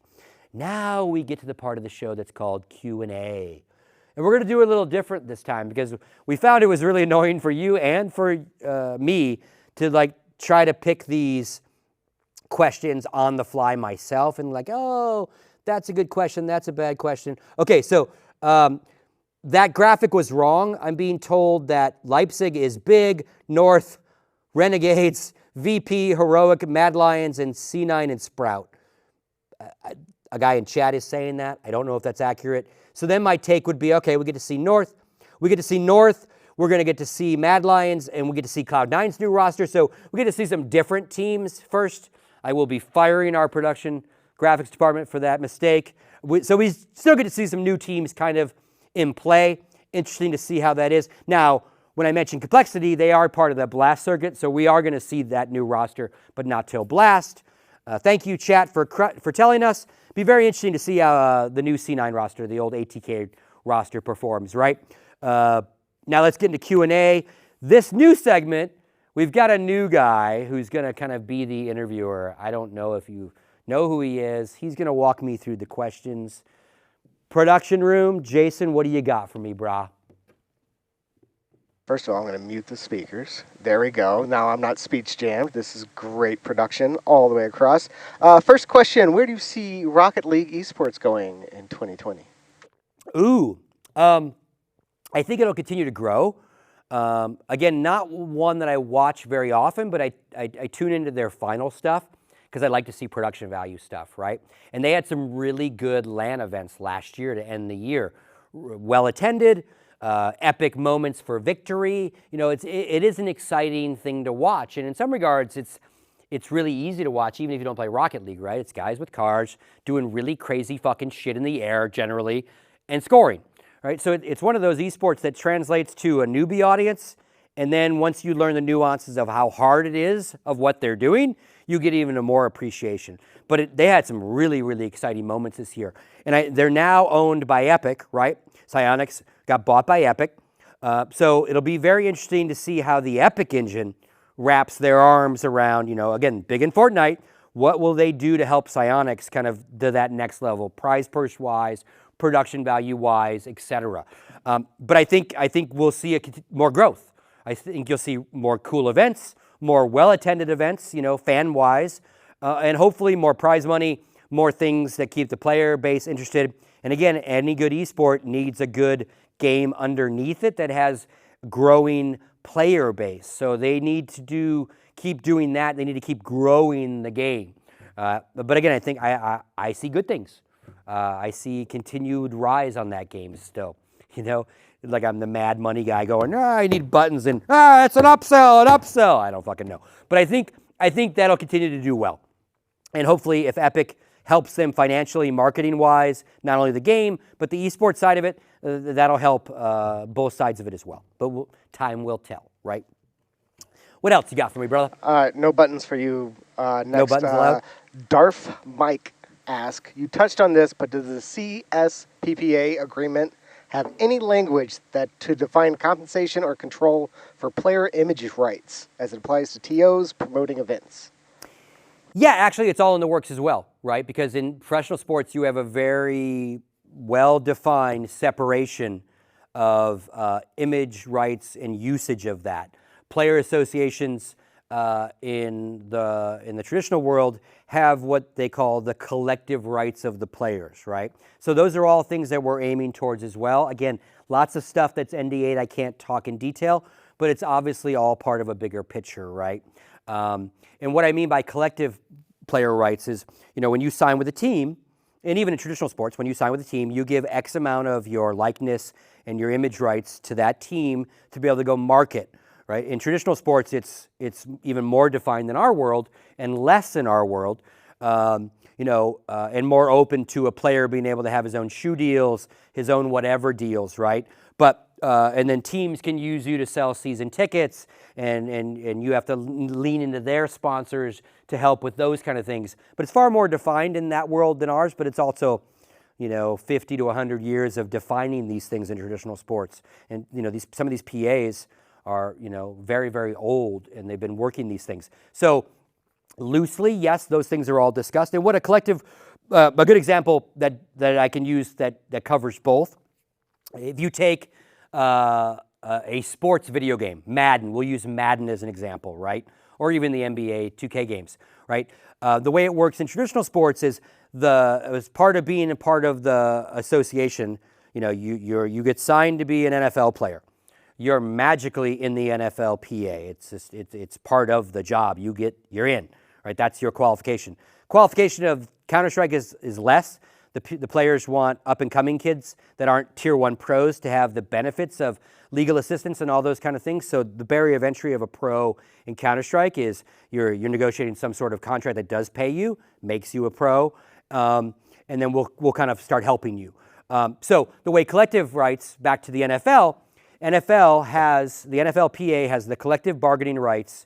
Now we get to the part of the show that's called Q&A. And we're going to do it a little different this time because we found it was really annoying for you and for me to try to pick these questions on the fly myself and oh, that's a good question, that's a bad question. Okay, so that graphic was wrong. I'm being told that Leipzig is big, North, Renegades, VP, Heroic, Mad Lions, and C9 and Sprout. A guy in chat is saying that. I don't know if that's accurate. So then my take would be, okay, we get to see North. We get to see North. We're going to get to see Mad Lions, and we get to see Cloud9's new roster. So we get to see some different teams first. I will be firing our production graphics department for that mistake. So we still get to see some new teams kind of in play. Interesting to see how that is. Now, when I mentioned complexity, they are part of the Blast circuit, so we are going to see that new roster, but not till Blast. Thank you, chat, for telling us. Be very interesting to see how the new C9 roster, the old ATK roster, performs, right? Now let's get into Q&A. This new segment, we've got a new guy who's going to kind of be the interviewer. I don't know if you know who he is. He's going to walk me through the questions. Production room, Jason, what do you got for me, brah? First of all, I'm going to mute the speakers. There we go. Now I'm not speech jammed. This is great production all the way across. First question, where do you see Rocket League esports going in 2020? Ooh, I think it'll continue to grow. Again, not one that I watch very often, but I tune into their final stuff because I like to see production value stuff, right? And they had some really good LAN events last year to end the year. Well attended. Epic moments for victory. You know, it is an exciting thing to watch, and in some regards, it's really easy to watch, even if you don't play Rocket League, right? It's guys with cars doing really crazy fucking shit in the air, generally, and scoring, right? So it's one of those esports that translates to a newbie audience, and then once you learn the nuances of how hard it is of what they're doing, you get even a more appreciation. But they had some really, really exciting moments this year, and they're now owned by Epic, right? Psyonix got bought by Epic. So it'll be very interesting to see how the Epic engine wraps their arms around, you know, again, big in Fortnite. What will they do to help Psyonix kind of to that next level, prize purse-wise, production value-wise, etc. But I think we'll see more growth. I think you'll see more cool events, more well-attended events, you know, fan-wise, and hopefully more prize money, more things that keep the player base interested. And again, any good esport needs a good game underneath it that has growing player base. So they need to keep doing that. They need to keep growing the game. But again, I think I see good things. I see continued rise on that game still. You know, like I'm the mad money guy going, I need buttons and it's an upsell. I don't fucking know. But I think that'll continue to do well. And hopefully if Epic helps them financially, marketing-wise, not only the game, but the esports side of it, that'll help both sides of it as well. But time will tell, right? What else you got for me, brother? No buttons for you. Next, no buttons allowed? Darth Mike asks, you touched on this, but does the CSPPA agreement have any language that to define compensation or control for player image rights as it applies to TOs promoting events? Yeah, actually, it's all in the works as well, right? Because in professional sports, you have a very well-defined separation of image rights and usage of that. Player associations in the traditional world have what they call the collective rights of the players, right? So those are all things that we're aiming towards as well. Again, lots of stuff that's NDA'd, I can't talk in detail, but it's obviously all part of a bigger picture, right? And what I mean by collective player rights is, you know, when you sign with a team, and even in traditional sports, when you sign with a team, you give X amount of your likeness and your image rights to that team to be able to go market, right? In traditional sports, it's even more defined than our world and less in our world. and more open to a player being able to have his own shoe deals, his own whatever deals, right? But and then teams can use you to sell season tickets, and you have to lean into their sponsors to help with those kind of things. But it's far more defined in that world than ours, but it's also 50 to 100 years of defining these things in traditional sports. And, some of these PAs are, very, very old, and they've been working these things. So loosely, yes, those things are all discussed. And what a collective, a good example that I can use that covers both. If you take a sports video game, Madden, we'll use Madden as an example, right? Or even the NBA 2K games, right? The way it works in traditional sports is as part of being a part of the association, you get signed to be an NFL player. You're magically in the NFL PA. It's part of the job. You're in, right? That's your qualification. Qualification of Counter-Strike is less. The players want up-and-coming kids that aren't Tier 1 pros to have the benefits of legal assistance and all those kind of things. So the barrier of entry of a pro in Counter-Strike is you're negotiating some sort of contract that does pay you, makes you a pro, and then we'll kind of start helping you. So the way collective rights, back to the NFL, the NFLPA has the collective bargaining rights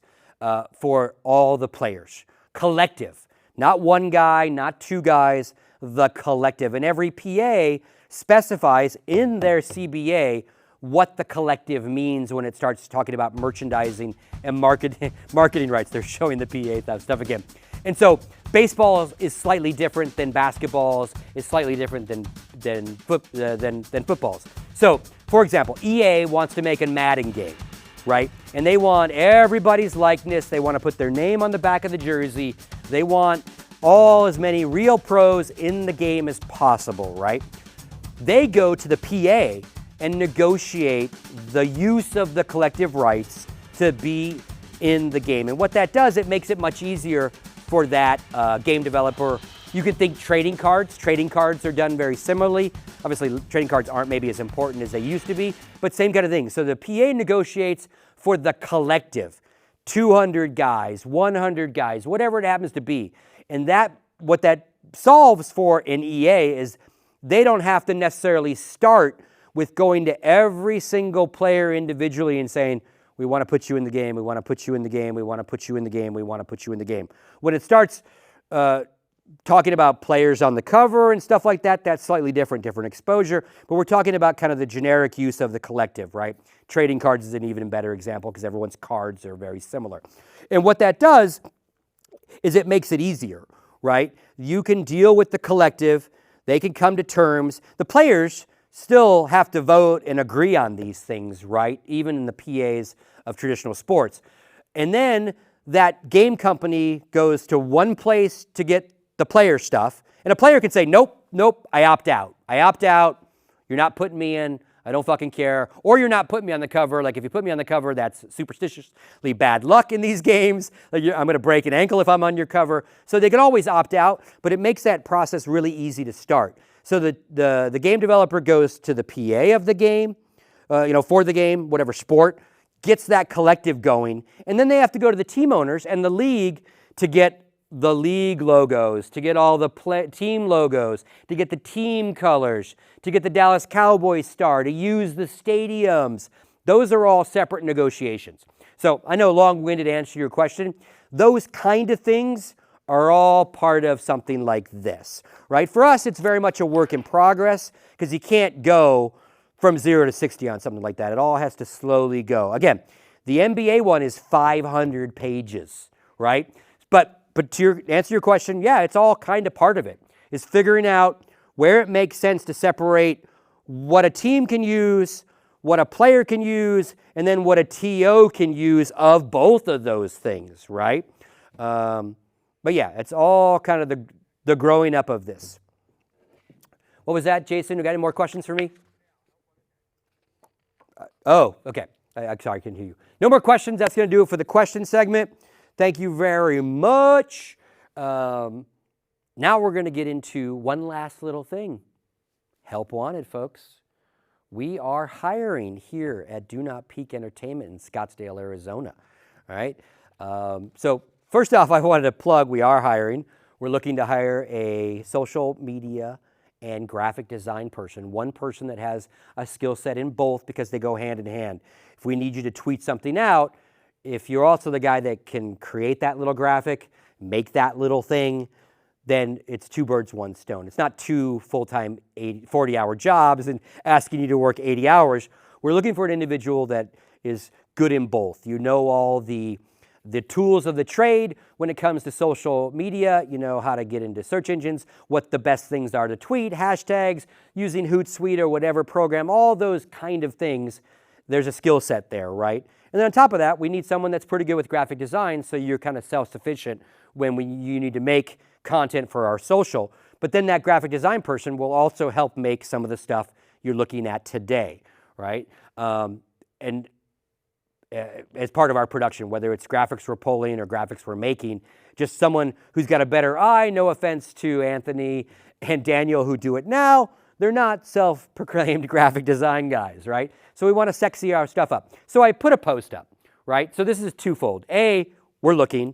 for all the players. Collective, not one guy, not two guys, the collective. And every PA specifies in their CBA what the collective means when it starts talking about merchandising and marketing rights. They're showing the PA stuff again. And so baseball is slightly different than basketballs, is slightly different than footballs. So, for example, EA wants to make a Madden game, right? And they want everybody's likeness. They want to put their name on the back of the jersey. They want as many real pros in the game as possible, right? They go to the PA and negotiate the use of the collective rights to be in the game. And what that does, it makes it much easier for that game developer. You can think trading cards. Trading cards are done very similarly. Obviously, trading cards aren't maybe as important as they used to be, but same kind of thing. So the PA negotiates for the collective, 200 guys, 100 guys, whatever it happens to be. And what that solves for in EA is they don't have to necessarily start with going to every single player individually and saying, we want to put you in the game, we want to put you in the game, we want to put you in the game, we want to put you in the game. When it starts talking about players on the cover and stuff like that, that's slightly different exposure. But we're talking about kind of the generic use of the collective, right? Trading cards is an even better example because everyone's cards are very similar. And what that does is it makes it easier, right? You can deal with the collective. They can come to terms. The players still have to vote and agree on these things, right? Even in the PAs of traditional sports. And then that game company goes to one place to get the player stuff. And a player can say, nope, I opt out. You're not putting me in. I don't fucking care. Or you're not putting me on the cover. Like if you put me on the cover, that's superstitiously bad luck in these games. Like I'm going to break an ankle if I'm on your cover. So they can always opt out, but it makes that process really easy to start. So the game developer goes to the PA of the game, for the game, whatever sport, gets that collective going, and then they have to go to the team owners and the league to get the league logos, to get all the team logos, to get the team colors, to get the Dallas Cowboys star, to use the stadiums. Those are all separate negotiations. So I know long-winded answer to your question. Those kind of things are all part of something like this, right? For us, it's very much a work in progress because you can't go from 0 to 60 on something like that. It all has to slowly go. Again, the NBA one is 500 pages, right? But to answer your question, yeah, it's all kind of part of it, is figuring out where it makes sense to separate what a team can use, what a player can use, and then what a TO can use of both of those things, right? But yeah, it's all kind of the growing up of this. What was that, Jason? You got any more questions for me? Oh, okay. I'm sorry, I couldn't hear you. No more questions. That's going to do it for the question segment. Thank you very much. Now we're going to get into one last little thing. Help wanted, folks. We are hiring here at Do Not Peak Entertainment in Scottsdale, Arizona. All right. So first off, I wanted to plug we are hiring. We're looking to hire a social media and graphic design person, one person that has a skill set in both because they go hand in hand. If we need you to tweet something out, if you're also the guy that can create that little graphic, make that little thing, then it's two birds, one stone. It's not two full-time 40-hour jobs and asking you to work 80 hours. We're looking for an individual that is good in both. You know all the tools of the trade when it comes to social media. You know how to get into search engines, what the best things are to tweet, hashtags, using Hootsuite or whatever program, all those kind of things. There's a skill set there, right? And then on top of that, we need someone that's pretty good with graphic design, so you're kind of self-sufficient when you need to make content for our social. But then that graphic design person will also help make some of the stuff you're looking at today, right? And as part of our production, whether it's graphics we're pulling or graphics we're making, just someone who's got a better eye. No offense to Anthony and Daniel who do it now. They're not self-proclaimed graphic design guys, right? So we want to sexy our stuff up. So I put a post up, right? So this is twofold. A, we're looking,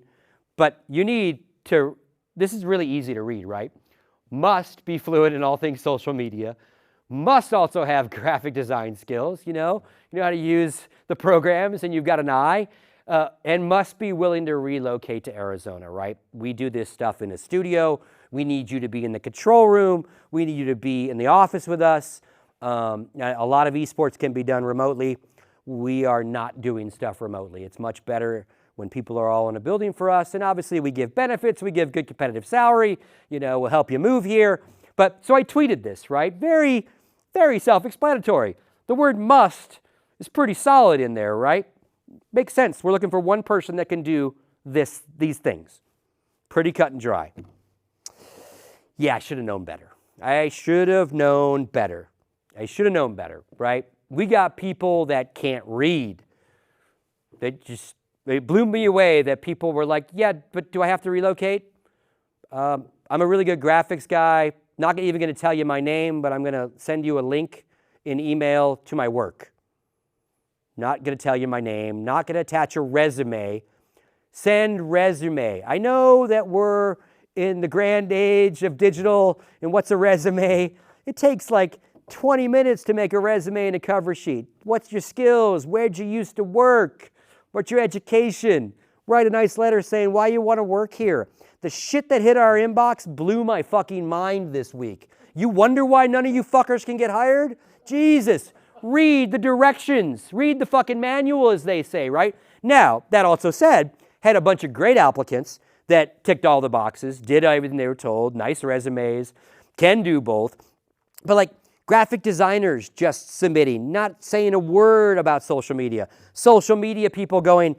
but you need to, this is really easy to read, right? Must be fluent in all things social media. Must also have graphic design skills, you know how to use the programs and you've got an eye, and must be willing to relocate to Arizona, right? We do this stuff in a studio. We need you to be in the control room. We need you to be in the office with us. A lot of esports can be done remotely. We are not doing stuff remotely. It's much better when people are all in a building for us, and obviously we give benefits, we give good competitive salary, we'll help you move here. But so I tweeted this, right? Very, very self-explanatory. The word must is pretty solid in there, right? Makes sense. We're looking for one person that can do these things. Pretty cut and dry. Yeah, I should have known better. I should have known better. I should have known better, right? We got people that can't read. They blew me away that people were like, yeah, but do I have to relocate? I'm a really good graphics guy. Not even going to tell you my name, but I'm going to send you a link in email to my work. Not going to tell you my name. Not going to attach a resume. Send resume. I know that we're in the grand age of digital, and what's a resume? It takes like 20 minutes to make a resume and a cover sheet. What's your skills? Where'd you used to work? What's your education? Write a nice letter saying why you want to work here. The shit that hit our inbox blew my fucking mind this week. You wonder why none of you fuckers can get hired? Jesus, read the directions. Read the fucking manual, as they say, right? Now, that also said, had a bunch of great applicants that ticked all the boxes, did everything they were told, nice resumes, can do both. But like graphic designers just submitting, not saying a word about social media. Social media people going,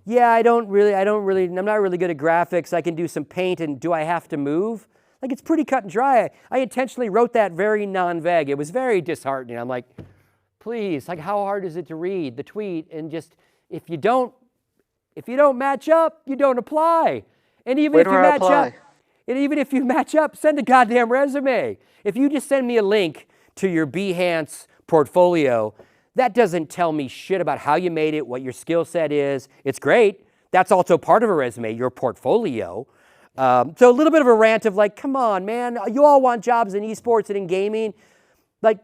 yeah, I'm not really good at graphics. I can do some paint, and do I have to move? Like, it's pretty cut and dry. I intentionally wrote that very non-vague. It was very disheartening. I'm like, please, like, how hard is it to read the tweet? And just, if you don't match up, you don't apply. And even if you match up, send a goddamn resume. If you just send me a link to your Behance portfolio, that doesn't tell me shit about how you made it, what your skill set is. It's great. That's also part of a resume, your portfolio. So a little bit of a rant of like, come on, man, you all want jobs in esports and in gaming. Like,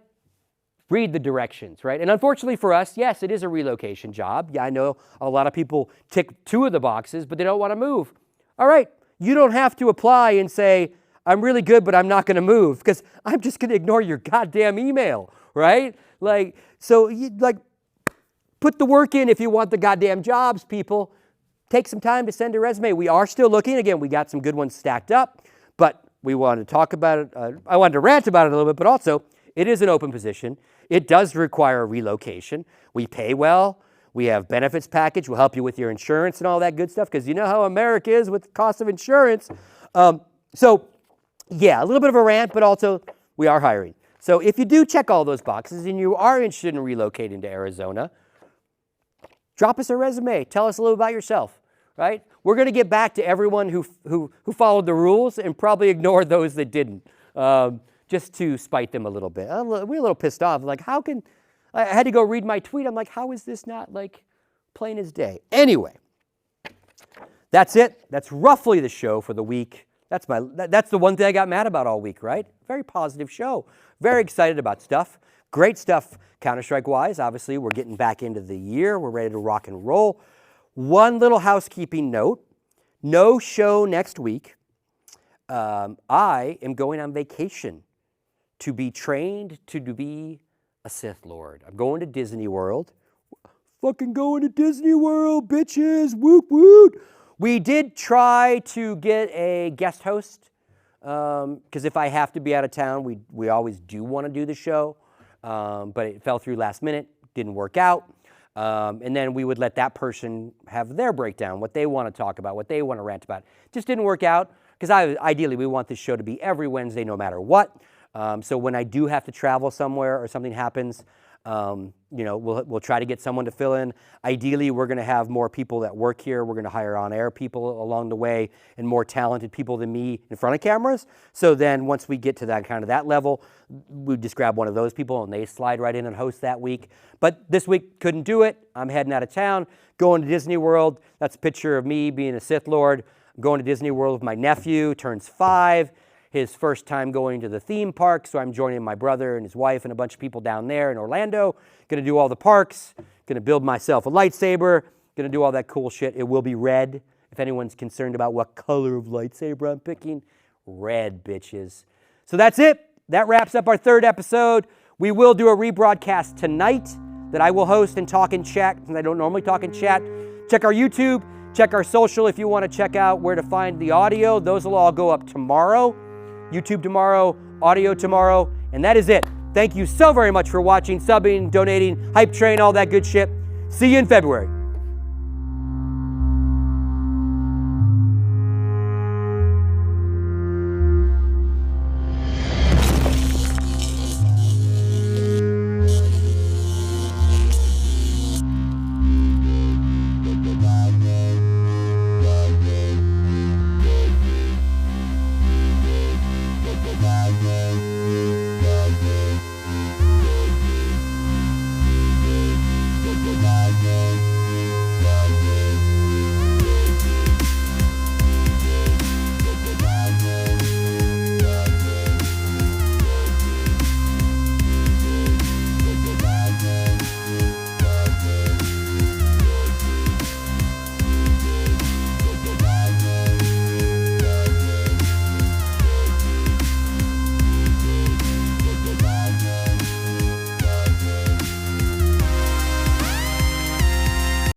read the directions, right? And unfortunately for us, yes, it is a relocation job. Yeah, I know a lot of people tick 2 of the boxes, but they don't want to move. All right, you don't have to apply and say, I'm really good, but I'm not going to move because I'm just going to ignore your goddamn email, right? Like, so put the work in if you want the goddamn jobs, people. Take some time to send a resume. We are still looking. Again, we got some good ones stacked up, but we want to talk about it. I wanted to rant about it a little bit, but also it is an open position. It does require a relocation. We pay well. We have benefits package. We'll help you with your insurance and all that good stuff because you know how America is with the cost of insurance. So yeah, a little bit of a rant, but also we are hiring. So if you do check all those boxes and you are interested in relocating to Arizona, drop us a resume. Tell us a little about yourself, right? We're going to get back to everyone who followed the rules and probably ignored those that didn't, just to spite them a little bit. We're a little pissed off. Like, how can... I had to go read my tweet. I'm like, how is this not, like, plain as day? Anyway, that's it. That's roughly the show for the week. That's the one thing I got mad about all week, right? Very positive show. Very excited about stuff. Great stuff Counter-Strike-wise. Obviously, we're getting back into the year. We're ready to rock and roll. One little housekeeping note. No show next week. I am going on vacation to be trained to be a Sith Lord. I'm going to Disney World. Fucking going to Disney World, bitches. Woot woot. We did try to get a guest host because if I have to be out of town, we always do want to do the show, but it fell through last minute, didn't work out. And then we would let that person have their breakdown, what they want to talk about, what they want to rant about. Just didn't work out because ideally we want this show to be every Wednesday no matter what. So when I do have to travel somewhere or something happens, we'll try to get someone to fill in. Ideally, we're going to have more people that work here. We're going to hire on-air people along the way and more talented people than me in front of cameras. So then once we get to that level, we just grab one of those people and they slide right in and host that week. But this week, couldn't do it. I'm heading out of town, going to Disney World. That's a picture of me being a Sith Lord. I'm going to Disney World with my nephew, turns 5. His first time going to the theme park, so I'm joining my brother and his wife and a bunch of people down there in Orlando. Gonna do all the parks, gonna build myself a lightsaber, gonna do all that cool shit. It will be red. If anyone's concerned about what color of lightsaber I'm picking, red, bitches. So that's it. That wraps up our 3rd episode. We will do a rebroadcast tonight that I will host and talk in chat, since I don't normally talk in chat. Check our YouTube, check our social if you want to check out where to find the audio. Those will all go up tomorrow. YouTube tomorrow, audio tomorrow, and that is it. Thank you so very much for watching, subbing, donating, hype train, all that good shit. See you in February.